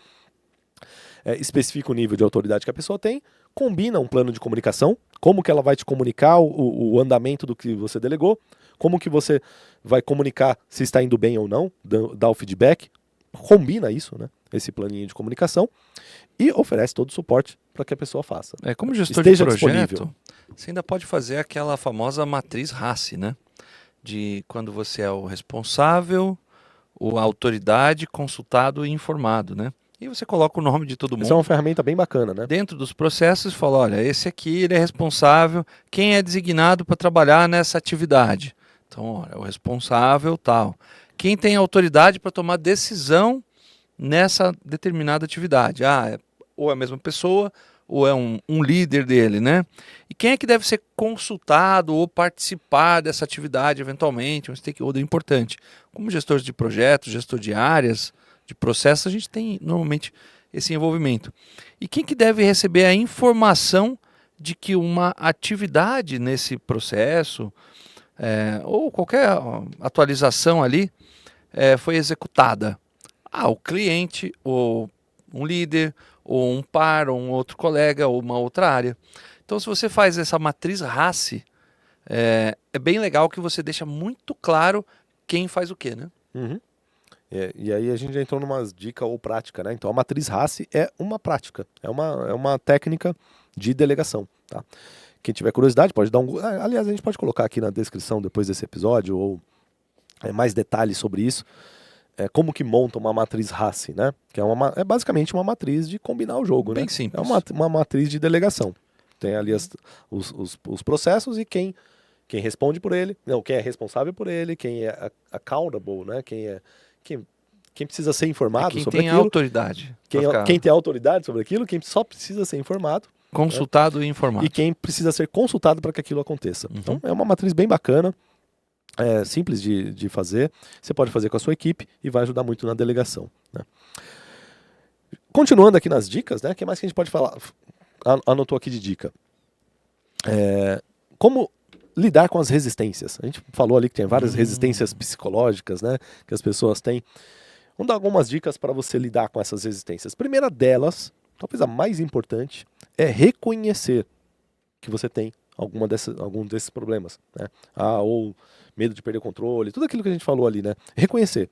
Especifica o nível de autoridade que a pessoa tem, combina um plano de comunicação, como que ela vai te comunicar o andamento do que você delegou, como que você vai comunicar se está indo bem ou não, dá o feedback, combina isso, né? Esse planinho de comunicação e oferece todo o suporte para que a pessoa faça. Como gestor Esteja de projeto, disponível. você ainda pode fazer aquela famosa matriz RACI, né? De quando você é o responsável, a autoridade, consultado e informado, né? E você coloca o nome de todo mundo. Essa é uma ferramenta bem bacana, né? Dentro dos processos, fala, olha, esse aqui ele é responsável, quem é designado para trabalhar nessa atividade? Então, olha, o responsável tal. Quem tem autoridade para tomar decisão nessa determinada atividade? Ou é a mesma pessoa, ou é um líder dele, né? E quem é que deve ser consultado ou participar dessa atividade, eventualmente, um stakeholder importante? Como gestores de projetos, gestor de áreas, de processos, a gente tem normalmente esse envolvimento. E quem que deve receber a informação de que uma atividade nesse processo, ou qualquer atualização ali, foi executada? O cliente, ou um líder, ou um par, ou um outro colega, ou uma outra área. Então, se você faz essa matriz RACI, é bem legal que você deixa muito claro quem faz o quê, né? Uhum. E aí a gente já entrou numa dica ou prática, né? Então a matriz RACI é uma prática, é uma técnica de delegação, tá? Quem tiver curiosidade pode dar um... Aliás, a gente pode colocar aqui na descrição depois desse episódio, ou mais detalhes sobre isso. Como que monta uma matriz RACI, né? Que é basicamente uma matriz de combinar o jogo, Bem né? simples. É uma matriz de delegação. Tem ali os processos e quem responde por ele, não, quem é responsável por ele, quem é accountable, né? Quem precisa ser informado sobre quem tem aquilo. autoridade. Quem tem autoridade sobre aquilo, quem só precisa ser informado. Consultado, né? E informado. E quem precisa ser consultado para que aquilo aconteça. Uhum. Então é uma matriz bem bacana. Simples de fazer, você pode fazer com a sua equipe e vai ajudar muito na delegação, né? Continuando aqui nas dicas, né? O que mais que a gente pode falar? Anotou aqui de dica. Como lidar com as resistências. A gente falou ali que tem várias resistências psicológicas, né? Que as pessoas têm. Vamos dar algumas dicas para você lidar com essas resistências. Primeira delas, talvez a mais importante, é reconhecer que você tem algum desses problemas, né? Ou medo de perder o controle, tudo aquilo que a gente falou ali, né? Reconhecer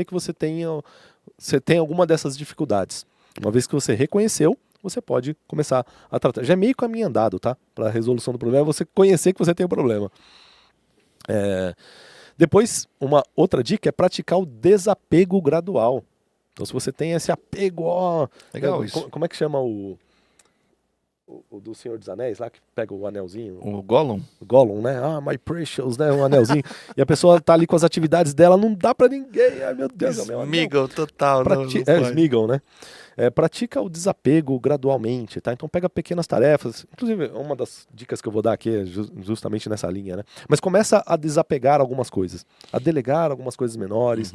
que você tem alguma dessas dificuldades. Uma vez que você reconheceu, você pode começar a tratar. Já é meio caminho andado, tá? Para a resolução do problema, você conhecer que você tem o problema. Depois, uma outra dica é praticar o desapego gradual. Então, se você tem esse apego, Legal isso. Como é que chama o do Senhor dos Anéis lá, que pega o anelzinho? O Gollum? O Gollum, né? My precious, né? Um anelzinho. E a pessoa tá ali com as atividades dela, não dá pra ninguém. Ai, meu Deus. Smeagol, total. Smeagol, né? Pratica o desapego gradualmente, tá? Então pega pequenas tarefas. Inclusive, uma das dicas que eu vou dar aqui é justamente nessa linha, né? Mas começa a desapegar algumas coisas. A delegar algumas coisas menores.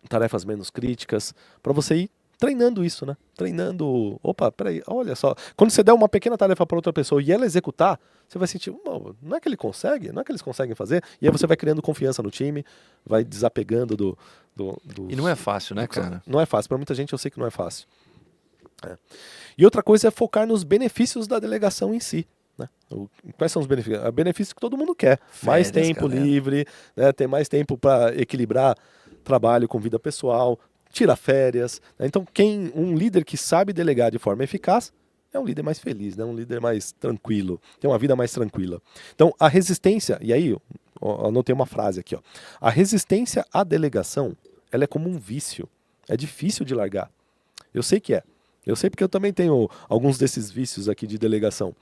Tarefas menos críticas. Pra você ir treinando isso, né? Treinando... Opa, peraí, olha só. Quando você der uma pequena tarefa para outra pessoa e ela executar, você vai sentir, não é que ele consegue? Não é que eles conseguem fazer? E aí você vai criando confiança no time, vai desapegando dos... E não é fácil, né, cara? Não é fácil. Para muita gente eu sei que não é fácil. E outra coisa é focar nos benefícios da delegação em si, né? Quais são os benefícios? Benefício que todo mundo quer. Mais tempo livre, né? Ter mais tempo para equilibrar trabalho com vida pessoal, tira férias, né? Então um líder que sabe delegar de forma eficaz é um líder mais feliz, né? Um líder mais tranquilo, tem uma vida mais tranquila. Então a resistência, e aí eu anotei uma frase aqui, ó. A resistência à delegação, ela é como um vício, é difícil de largar. Eu sei que eu sei porque eu também tenho alguns desses vícios aqui de delegação.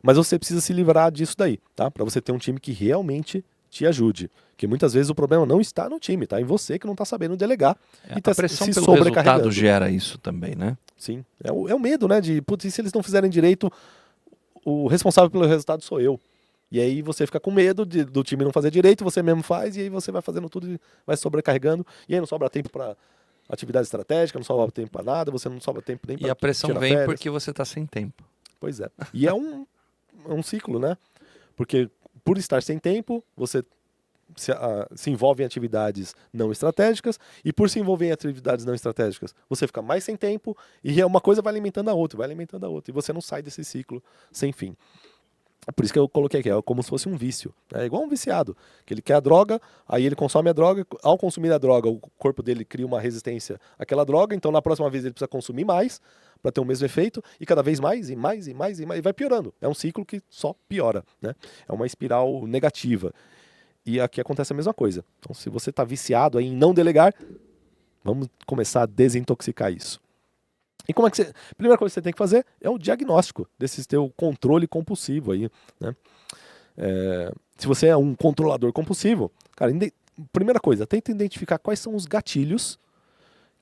Mas você precisa se livrar disso daí, tá? Para você ter um time que realmente te ajude. Porque muitas vezes o problema não está no time, está em você que não está sabendo delegar e está A pressão se pelo sobrecarregando. resultado gera isso também, né? Sim, é o medo, né? De, putz, e se eles não fizerem direito, o responsável pelo resultado sou eu. E aí você fica com medo do time não fazer direito, você mesmo faz, e aí você vai fazendo tudo e vai sobrecarregando, e aí não sobra tempo para atividade estratégica, não sobra tempo para nada, você não sobra tempo nem para E a pressão tirar vem férias. porque você está sem tempo. Pois é. E é um ciclo, né? Porque por estar sem tempo, você se envolve em atividades não estratégicas, e por se envolver em atividades não estratégicas, você fica mais sem tempo, e uma coisa vai alimentando a outra, e você não sai desse ciclo sem fim. Por isso que eu coloquei aqui, é como se fosse um vício. É igual um viciado, que ele quer a droga, aí ele consome a droga, ao consumir a droga, o corpo dele cria uma resistência àquela droga, então na próxima vez ele precisa consumir mais para ter o mesmo efeito, e cada vez mais, e mais, e mais, e mais, e vai piorando. É um ciclo que só piora, né? É uma espiral negativa. E aqui acontece a mesma coisa. Então, se você está viciado em não delegar, vamos começar a desintoxicar isso. E como é que você... A primeira coisa que você tem que fazer é o diagnóstico desse teu controle compulsivo aí, né? Se você é um controlador compulsivo, cara, primeira coisa, tenta identificar quais são os gatilhos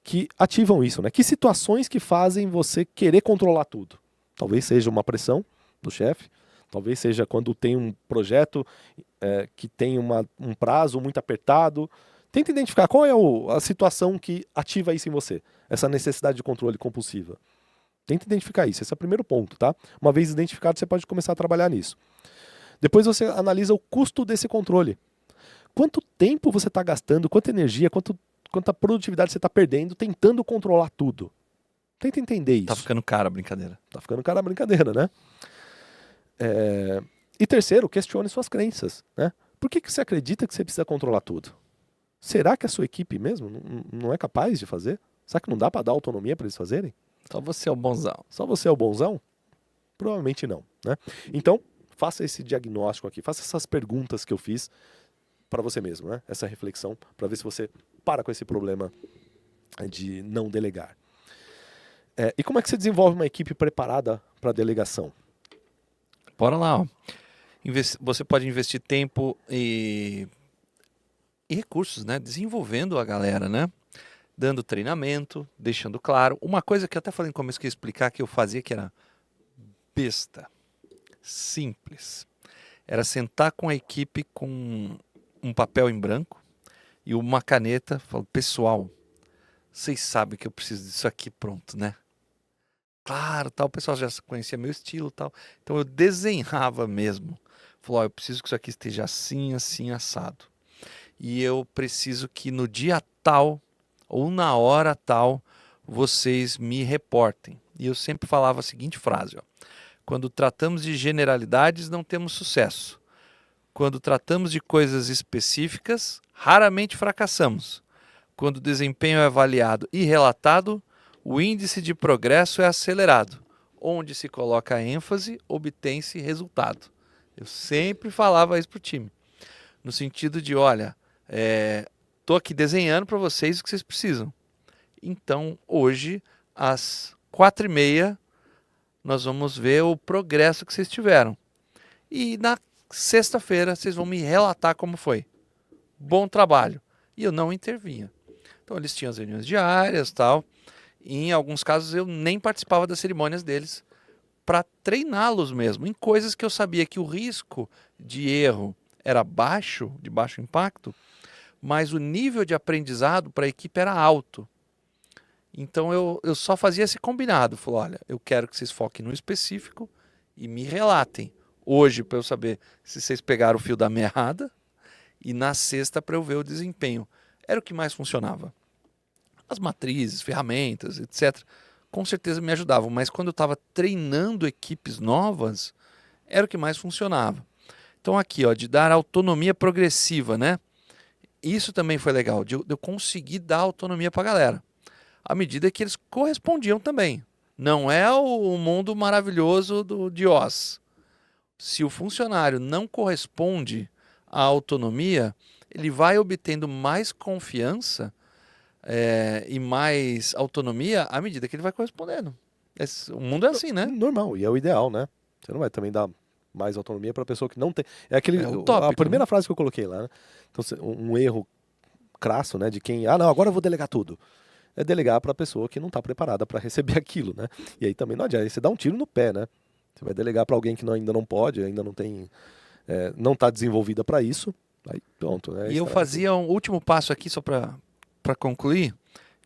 que ativam isso, né? Que situações que fazem você querer controlar tudo. Talvez seja uma pressão do chefe, talvez seja quando tem um projeto que tem um prazo muito apertado. Tenta identificar qual é a situação que ativa isso em você, essa necessidade de controle compulsiva. Tenta identificar isso, esse é o primeiro ponto, tá? Uma vez identificado, você pode começar a trabalhar nisso. Depois você analisa o custo desse controle. Quanto tempo você está gastando, quanta energia, quanta produtividade você está perdendo tentando controlar tudo. Tenta entender isso. Tá ficando cara a brincadeira. Tá ficando cara a brincadeira, né? E terceiro, questione suas crenças, né? Por que você acredita que você precisa controlar tudo? Será que a sua equipe mesmo não é capaz de fazer? Será que não dá para dar autonomia para eles fazerem? Só você é o bonzão. Só você é o bonzão? Provavelmente não, né? Então, faça esse diagnóstico aqui, faça essas perguntas que eu fiz para você mesmo, né? Essa reflexão, para ver se você para com esse problema de não delegar. E como é que você desenvolve uma equipe preparada para delegação? Bora lá, ó. Você pode investir tempo e recursos, né? Desenvolvendo a galera, né? Dando treinamento, deixando claro. Uma coisa que eu até falei no começo que eu ia explicar que eu fazia que era besta, simples. Era sentar com a equipe com um papel em branco e uma caneta. Falo, pessoal, vocês sabem que eu preciso disso aqui pronto, né? Claro, tal, o pessoal já conhecia meu estilo, tal. Então eu desenhava mesmo. Falou, eu preciso que isso aqui esteja assim, assim, assado. E eu preciso que no dia tal ou na hora tal vocês me reportem. E eu sempre falava a seguinte frase, ó. Quando tratamos de generalidades, não temos sucesso. Quando tratamos de coisas específicas, raramente fracassamos. Quando o desempenho é avaliado e relatado, o índice de progresso é acelerado. Onde se coloca a ênfase, obtém-se resultado. Eu sempre falava isso para o time. No sentido de, olha, estou aqui desenhando para vocês o que vocês precisam. Então, hoje, às 4h30, nós vamos ver o progresso que vocês tiveram. E na sexta-feira, vocês vão me relatar como foi. Bom trabalho. E eu não intervinha. Então, eles tinham as reuniões diárias e tal. E, em alguns casos, eu nem participava das cerimônias deles para treiná-los mesmo, em coisas que eu sabia que o risco de erro era baixo, de baixo impacto, mas o nível de aprendizado para a equipe era alto. Então eu só fazia esse combinado. Falei, olha, eu quero que vocês foquem no específico e me relatem. Hoje, para eu saber se vocês pegaram o fio da meada, e na sexta para eu ver o desempenho. Era o que mais funcionava. As matrizes, ferramentas, etc., com certeza me ajudavam, mas quando eu estava treinando equipes novas, era o que mais funcionava. Então aqui, ó, de dar autonomia progressiva, né? Isso também foi legal, de eu conseguir dar autonomia para a galera, à medida que eles correspondiam também. Não é o mundo maravilhoso de Oz. Se o funcionário não corresponde à autonomia, ele vai obtendo mais confiança e mais autonomia à medida que ele vai correspondendo. O mundo é assim, né? Normal, e é o ideal, né? Você não vai também dar mais autonomia para a pessoa que não tem. É aquele, É utópico, a primeira frase que eu coloquei lá, né? Então, um erro crasso, né, de quem, não, agora eu vou delegar tudo. É delegar para a pessoa que não está preparada para receber aquilo, né? E aí também não adianta, aí você dá um tiro no pé, né? Você vai delegar para alguém que ainda não pode, ainda não tem, não está desenvolvida para isso, aí pronto, né? E eu fazia um último passo aqui, só para concluir,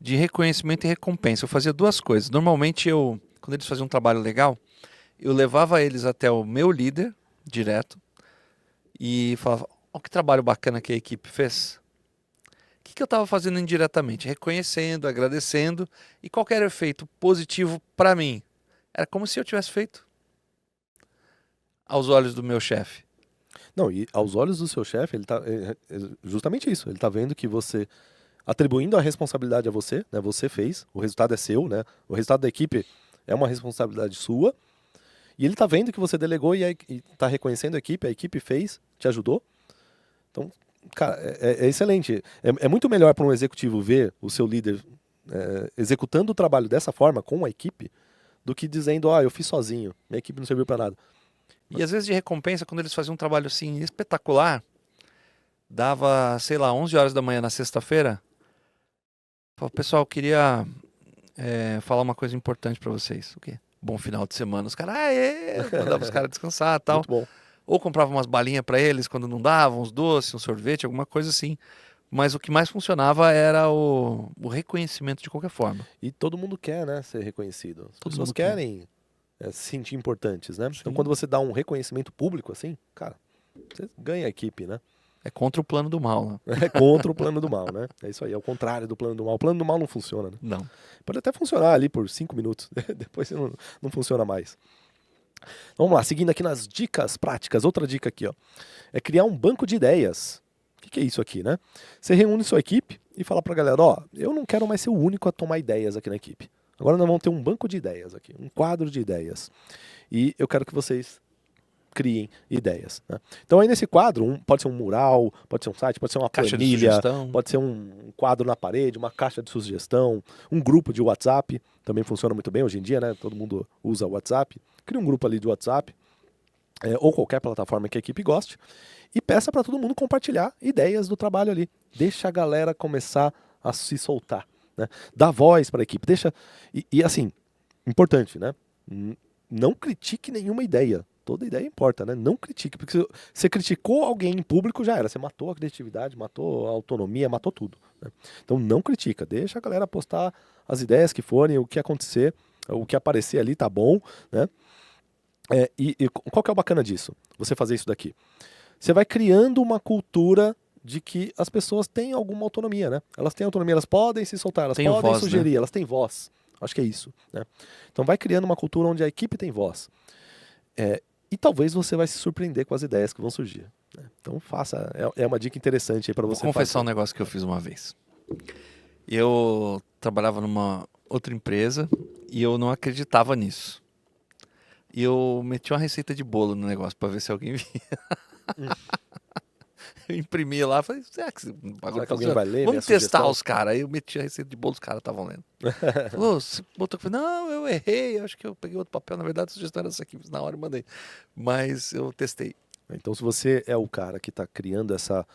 de reconhecimento e recompensa. Eu fazia duas coisas. Normalmente, quando eles faziam um trabalho legal, eu levava eles até o meu líder, direto, e falava, olha que trabalho bacana que a equipe fez. O que eu estava fazendo indiretamente? Reconhecendo, agradecendo, e qual era o efeito positivo para mim? Era como se eu tivesse feito aos olhos do meu chefe. Não, e aos olhos do seu chefe, ele tá justamente isso. Ele tá vendo que você, atribuindo a responsabilidade a você, né? Você fez, o resultado é seu, né? O resultado da equipe é uma responsabilidade sua. E ele tá vendo que você delegou e tá reconhecendo a equipe fez, te ajudou. Então, cara, é excelente. É muito melhor para um executivo ver o seu líder executando o trabalho dessa forma com a equipe do que dizendo, eu fiz sozinho, minha equipe não serviu para nada. E às vezes de recompensa, quando eles faziam um trabalho assim espetacular, dava, sei lá, 11 horas da manhã na sexta-feira, falava, pessoal, eu queria falar uma coisa importante para vocês. O quê? Bom final de semana. Os caras, mandava os caras descansar e tal. Muito bom. Ou comprava umas balinhas para eles quando não davam, uns doces, um sorvete, alguma coisa assim. Mas o que mais funcionava era o reconhecimento de qualquer forma. E todo mundo quer, né, ser reconhecido. As Todo pessoas mundo quer. querem se sentir importantes, né? Então Sim. quando você dá um reconhecimento público assim, cara, você ganha a equipe, né? É contra o plano do mal, né? É contra o plano do mal, né? É isso aí, é o contrário do plano do mal. O plano do mal não funciona, né? Não. Pode até funcionar ali por 5 minutos, depois não funciona mais. Vamos lá, seguindo aqui nas dicas práticas. Outra dica aqui, ó, é criar um banco de ideias. O que é isso aqui, né? Você reúne sua equipe e fala pra galera, eu não quero mais ser o único a tomar ideias aqui na equipe. Agora nós vamos ter um banco de ideias aqui, um quadro de ideias. E eu quero que vocês criem ideias, né? Então aí nesse quadro, pode ser um mural, pode ser um site, pode ser uma Caixa de planilha, sugestão. pode ser um quadro na parede, uma caixa de sugestão, um grupo de WhatsApp, também funciona muito bem hoje em dia, né? Todo mundo usa WhatsApp. Cria um grupo ali de WhatsApp, ou qualquer plataforma que a equipe goste, e peça para todo mundo compartilhar ideias do trabalho ali. Deixa a galera começar a se soltar, né? Dá voz para a equipe, deixa... E assim, importante, né? Não critique nenhuma ideia. Toda ideia importa, né? Não critique, porque se você criticou alguém em público, já era. Você matou a criatividade, matou a autonomia, matou tudo, né? Então não critica, deixa a galera postar as ideias que forem, o que acontecer, o que aparecer ali tá bom, né? E qual que é o bacana disso? Você fazer isso daqui. Você vai criando uma cultura de que as pessoas têm alguma autonomia, né? Elas têm autonomia, elas podem se soltar, elas Tem podem voz, sugerir, né? elas têm voz. Acho que é isso, né? Então vai criando uma cultura onde a equipe tem voz. E talvez você vai se surpreender com as ideias que vão surgir, né? Então faça, é uma dica interessante aí para você Vou confessar um fazer. negócio que eu fiz uma vez. Eu trabalhava numa outra empresa e eu não acreditava nisso. E eu meti uma receita de bolo no negócio para ver se alguém via. Eu imprimi lá, falei, será que Será que alguém vai ler minha Vamos testar sugestão? os caras. Aí eu meti a receita de bolo, os caras estavam lendo. Falou, você botou, eu falei, não, eu errei, acho que eu peguei outro papel, na verdade a sugestão era essa aqui, na hora eu mandei. Mas eu testei. Então se você é o cara que está criando essa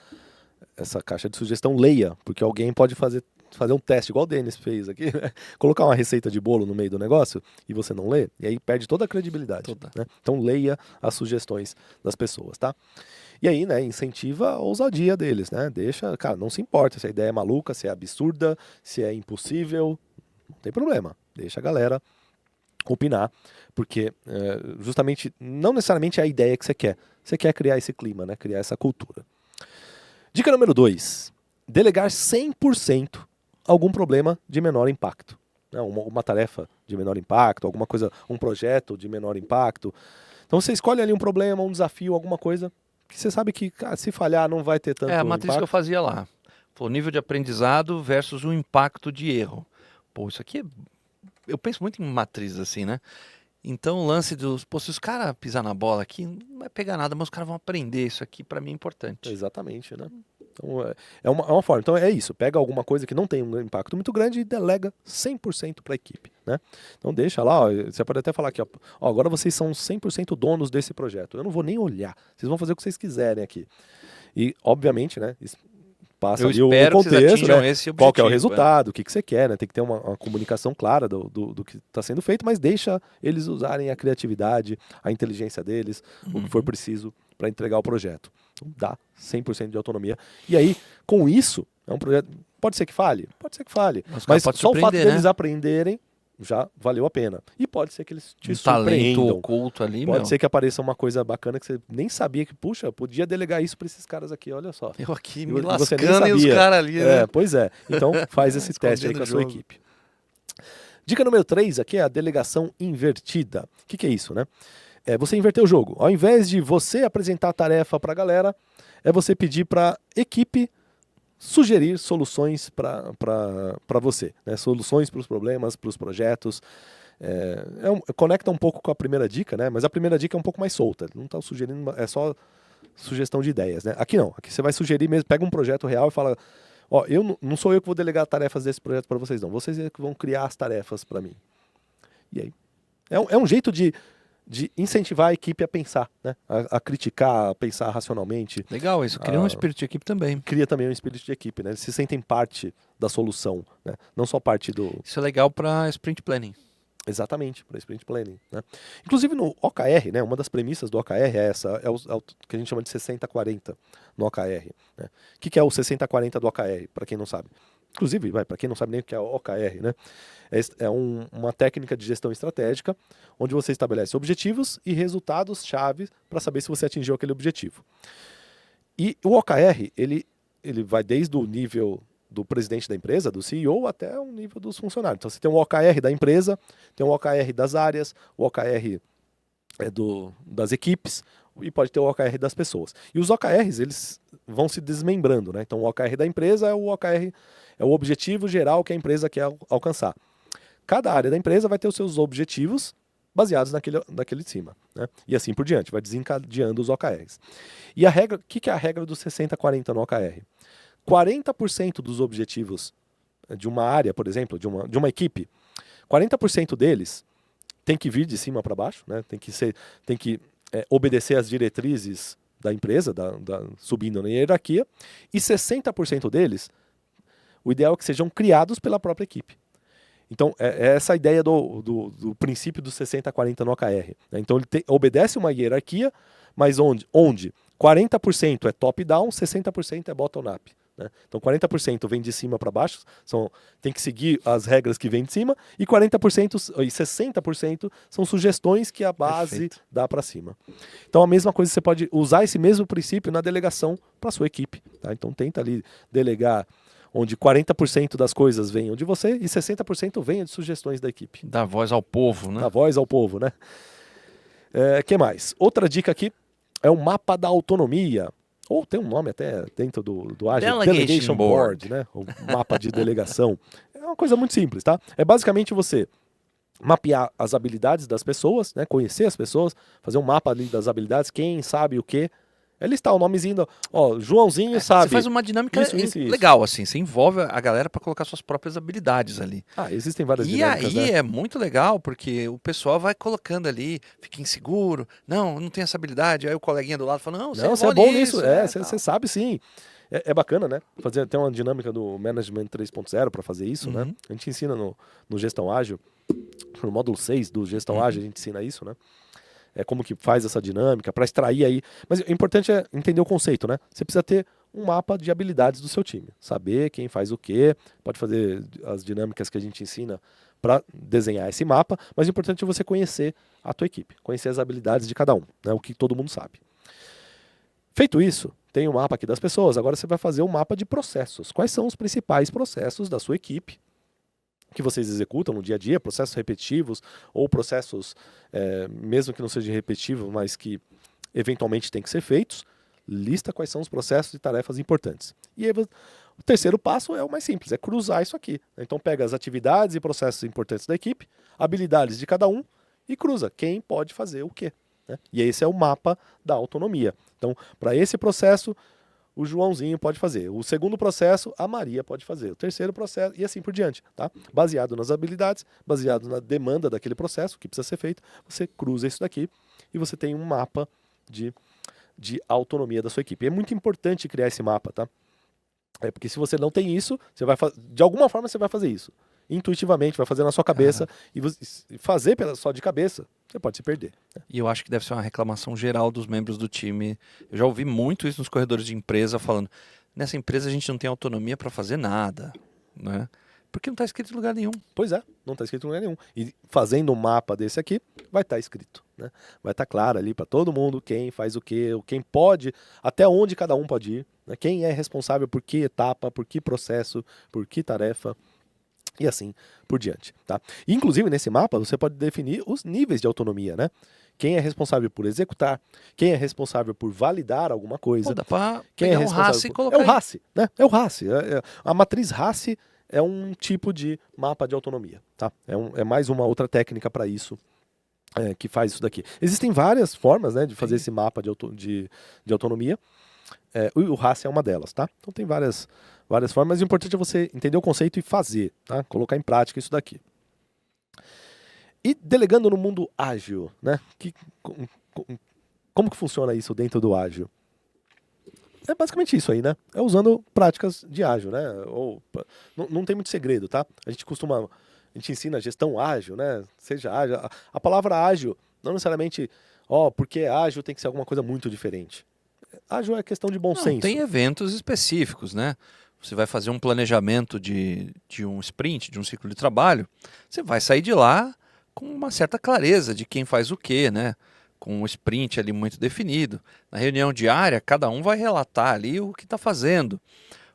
caixa de sugestão, leia, porque alguém pode fazer um teste, igual o Denis fez aqui, né? Colocar uma receita de bolo no meio do negócio e você não lê, e aí perde toda a credibilidade. Toda. Né? Então leia as sugestões das pessoas, tá? E aí, né, incentiva a ousadia deles, né? Deixa, cara, não se importa se a ideia é maluca, se é absurda, se é impossível, não tem problema. Deixa a galera opinar, porque justamente, não necessariamente é a ideia que você quer criar esse clima, né? Criar essa cultura. Dica número 2, delegar 100% algum problema de menor impacto. Né? Uma tarefa de menor impacto, alguma coisa, um projeto de menor impacto. Então você escolhe ali um problema, um desafio, alguma coisa que você sabe que, cara, se falhar não vai ter tanto É a matriz impacto. que eu fazia lá. O nível de aprendizado versus o impacto de erro. Pô, isso aqui é... Eu penso muito em matriz assim, né? Então o lance dos, pô, se os caras pisar na bola aqui, não vai pegar nada, mas os caras vão aprender, isso aqui pra mim é importante. Exatamente, né? Então, é uma forma. Então é isso, pega alguma coisa que não tem um impacto muito grande e delega 100% para a equipe, né? Então deixa lá, ó, você pode até falar aqui, ó, agora vocês são 100% donos desse projeto. Eu não vou nem olhar, vocês vão fazer o que vocês quiserem aqui. E, obviamente, né, passa Eu ali o espero que vocês contexto, atinjam né? esse Qual que é o objetivo, resultado, o que você quer, né? Tem que ter uma comunicação clara do que está sendo feito, mas deixa eles usarem a criatividade, a inteligência deles, o que for preciso para entregar o projeto. Então, dá 100% de autonomia. E aí, com isso, é um projeto... Pode ser que falhe? Pode ser que falhe. Mas só o fato deles aprenderem já valeu a pena. E pode ser que eles te surpreendam. Talento oculto ali, pode ser que apareça uma coisa bacana que você nem sabia que, puxa, podia delegar isso para esses caras aqui, olha só. Eu aqui me você nem lascando e os caras ali, né? Pois é. Então faz esse teste aí com a sua equipe. Dica número 3 aqui é a delegação invertida. O que é isso, né? É você inverter o jogo. Ao invés de você apresentar a tarefa para a galera, é você pedir para a equipe sugerir soluções para você, né? Soluções para os problemas, para os projetos. Conecta um pouco com a primeira dica, né? Mas a primeira dica é um pouco mais solta. Não está sugerindo, é só sugestão de ideias, né? Aqui não. Aqui você vai sugerir mesmo, pega um projeto real e fala: ó, não sou eu que vou delegar tarefas desse projeto para vocês, não. Vocês é que vão criar as tarefas para mim. E aí? É um jeito de incentivar a equipe a pensar, né? A criticar, a pensar racionalmente. Legal, isso cria um espírito de equipe também. Cria também um espírito de equipe, né? Eles se sentem parte da solução, né? Não só parte do... Isso é legal para sprint planning. Exatamente, para sprint planning, né? Inclusive no OKR, né? Uma das premissas do OKR é essa, é o que a gente chama de 60-40 no OKR, né? O que é o 60-40 do OKR, para quem não sabe? Inclusive, para quem não sabe nem o que é o OKR, né? Uma técnica de gestão estratégica onde você estabelece objetivos e resultados-chave para saber se você atingiu aquele objetivo. E o OKR, ele vai desde o nível do presidente da empresa, do CEO, até o nível dos funcionários. Então você tem um OKR da empresa, tem um OKR das áreas, o OKR das equipes, e pode ter o OKR das pessoas. E os OKRs, eles vão se desmembrando, né? Então o OKR da empresa é o OKR, é o objetivo geral que a empresa quer alcançar. Cada área da empresa vai ter os seus objetivos baseados naquele de cima, né? E assim por diante, vai desencadeando os OKRs. E a regra, o que é a regra do 60-40 no OKR? 40% dos objetivos de uma área, por exemplo, de uma equipe, 40% deles tem que vir de cima para baixo, né? Tem que obedecer às diretrizes da empresa, subindo na hierarquia, e 60% deles, o ideal é que sejam criados pela própria equipe. Então, é essa a ideia do princípio do 60-40 no OKR, né? Então, ele obedece uma hierarquia, mas onde 40% é top-down, 60% é bottom-up, né? Então 40% vem de cima para baixo, tem que seguir as regras que vêm de cima, e 40% e 60% são sugestões que a base dá para cima. Então a mesma coisa, você pode usar esse mesmo princípio na delegação para sua equipe, tá? Então tenta ali delegar onde 40% das coisas venham de você e 60% venham de sugestões da equipe. Dá voz ao povo, né? Dá voz ao povo, né? Que mais? Outra dica aqui é o mapa da autonomia. Ou tem um nome até dentro do Agile, Delegation Board, né? O mapa de delegação. É uma coisa muito simples, tá? É basicamente você mapear as habilidades das pessoas, né? Conhecer as pessoas, fazer um mapa ali das habilidades, quem sabe o quê. É listar o nomezinho, ó, Joãozinho sabe. Você faz uma dinâmica isso. legal, assim. Você envolve a galera para colocar suas próprias habilidades ali. Existem várias e dinâmicas, aí né? é muito legal, porque o pessoal vai colocando ali, fica inseguro. Não tem essa habilidade. Aí o coleguinha do lado fala, não, você é bom nisso. Você sabe sim. É bacana, né? Tem uma dinâmica do Management 3.0 para fazer isso, né? A gente ensina no Gestão Ágil, no módulo 6 do Gestão Ágil, a gente ensina isso, né? Como que faz essa dinâmica, para extrair aí. Mas o importante é entender o conceito, né? Você precisa ter um mapa de habilidades do seu time. Saber quem faz o quê, pode fazer as dinâmicas que a gente ensina para desenhar esse mapa, mas o importante é você conhecer a tua equipe, conhecer as habilidades de cada um, né? O que todo mundo sabe. Feito isso, tem o mapa aqui das pessoas, agora você vai fazer um mapa de processos. Quais são os principais processos da sua equipe que vocês executam no dia a dia, processos repetitivos ou processos, mesmo que não sejam repetitivos, mas que eventualmente têm que ser feitos. Lista quais são os processos e tarefas importantes. E aí, o terceiro passo é o mais simples, é cruzar isso aqui. Então pega as atividades e processos importantes da equipe, habilidades de cada um e cruza quem pode fazer o quê, né? E esse é o mapa da autonomia. Então, para esse processo, o Joãozinho pode fazer. O segundo processo, a Maria pode fazer. O terceiro processo, e assim por diante, tá? Baseado nas habilidades, baseado na demanda daquele processo, que precisa ser feito, você cruza isso daqui e você tem um mapa de autonomia da sua equipe. É muito importante criar esse mapa, tá? Porque se você não tem isso, você vai de alguma forma você vai fazer isso. Intuitivamente, vai fazer na sua cabeça, e fazer só de cabeça, você pode se perder, né? E eu acho que deve ser uma reclamação geral dos membros do time. Eu já ouvi muito isso nos corredores de empresa, falando, nessa empresa a gente não tem autonomia para fazer nada, né? Porque não está escrito em lugar nenhum. Pois é, não está escrito em lugar nenhum. E fazendo um mapa desse aqui, vai estar escrito, né? Vai estar claro ali para todo mundo quem faz o quê, quem pode, até onde cada um pode ir, né? Quem é responsável por que etapa, por que processo, por que tarefa, e assim por diante, tá? Inclusive, nesse mapa, você pode definir os níveis de autonomia, né? Quem é responsável por executar, quem é responsável por validar alguma coisa. Pô, dá pra quem é pegar um responsável RACI e por... colocar É o aí. RACI, né? É o RACI. A matriz RACI é um tipo de mapa de autonomia, tá? É mais uma outra técnica para isso, que faz isso daqui. Existem várias formas, né, de fazer esse mapa de autonomia. O RACI é uma delas, tá? Então tem várias formas, mas o importante é você entender o conceito e fazer, tá? Colocar em prática isso daqui. E delegando no mundo ágil, né? Como que funciona isso dentro do ágil? É basicamente isso aí, né? É usando práticas de ágil, né? Não tem muito segredo, tá? A gente ensina gestão ágil, né? Seja ágil. A palavra ágil, não necessariamente, porque ágil tem que ser alguma coisa muito diferente. Ágil é questão de bom senso. Tem eventos específicos, né? Você vai fazer um planejamento de um sprint, de um ciclo de trabalho, você vai sair de lá com uma certa clareza de quem faz o quê, né? Com um sprint ali muito definido. Na reunião diária, cada um vai relatar ali o que está fazendo.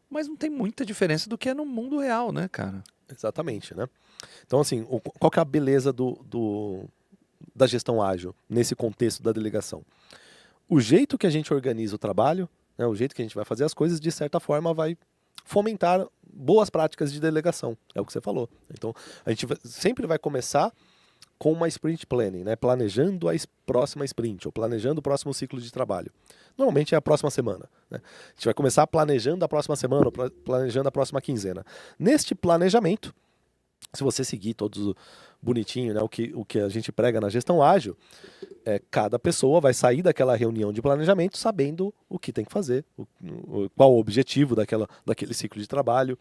Mas não tem muita diferença do que é no mundo real, né, cara? Exatamente, né? Então, assim, qual que é a beleza da gestão ágil nesse contexto da delegação? O jeito que a gente organiza o trabalho, né, o jeito que a gente vai fazer as coisas, de certa forma, vai fomentar boas práticas de delegação. É o que você falou. Então, a gente sempre vai começar com uma sprint planning, né? Planejando a próxima sprint, ou planejando o próximo ciclo de trabalho. Normalmente é a próxima semana, né? A gente vai começar planejando a próxima semana, ou planejando a próxima quinzena. Neste planejamento, se você seguir todos bonitinho, né, o que a gente prega na gestão ágil, cada pessoa vai sair daquela reunião de planejamento sabendo o que tem que fazer, qual o objetivo daquele ciclo de trabalho.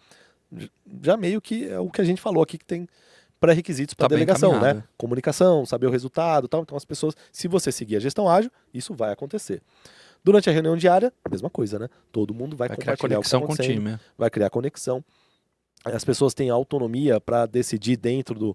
Já meio que é o que a gente falou aqui, que tem pré-requisitos para delegação, né? Comunicação, saber o resultado, tal. Então as pessoas, se você seguir a gestão ágil, isso vai acontecer. Durante a reunião diária, mesma coisa, né? Todo mundo vai compartilhar criar conexão o que está acontecendo, com o time, vai criar conexão. As pessoas têm autonomia para decidir dentro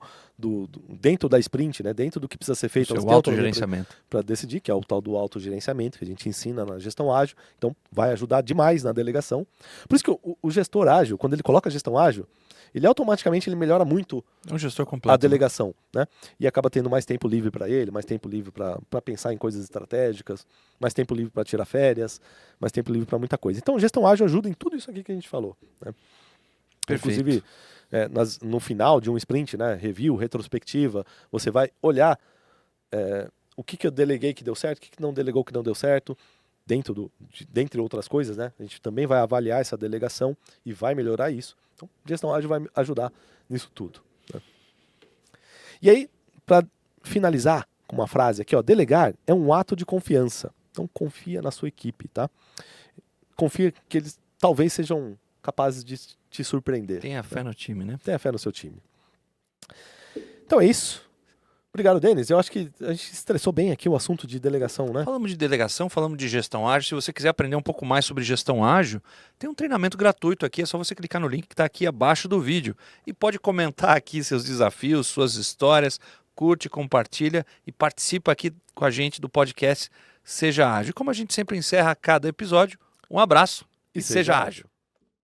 dentro da sprint, né? Dentro do que precisa ser feito. O seu autogerenciamento. Para decidir, que é o tal do autogerenciamento, que a gente ensina na gestão ágil. Então, vai ajudar demais na delegação. Por isso que o gestor ágil, quando ele coloca a gestão ágil, ele automaticamente melhora muito um gestor completo, a delegação, né? E acaba tendo mais tempo livre para ele, mais tempo livre para pensar em coisas estratégicas, mais tempo livre para tirar férias, mais tempo livre para muita coisa. Então, gestão ágil ajuda em tudo isso aqui que a gente falou, né? Perfeito. Inclusive, no final de um sprint, né, review, retrospectiva, você vai olhar o que eu deleguei que deu certo, o que não delegou que não deu certo, dentre outras coisas, né? A gente também vai avaliar essa delegação e vai melhorar isso. Então, gestão ágil vai ajudar nisso tudo, né? E aí, para finalizar com uma frase aqui, delegar é um ato de confiança. Então, confia na sua equipe, tá? Confia que eles talvez sejam capazes de te surpreender. Tenha fé no time, né? Tenha fé no seu time. Então é isso. Obrigado, Denis. Eu acho que a gente estressou bem aqui o assunto de delegação, né? Falamos de delegação, falamos de gestão ágil. Se você quiser aprender um pouco mais sobre gestão ágil, tem um treinamento gratuito aqui. É só você clicar no link que está aqui abaixo do vídeo. E pode comentar aqui seus desafios, suas histórias. Curte, compartilha e participa aqui com a gente do podcast Seja Ágil. Como a gente sempre encerra cada episódio, um abraço e seja ágil.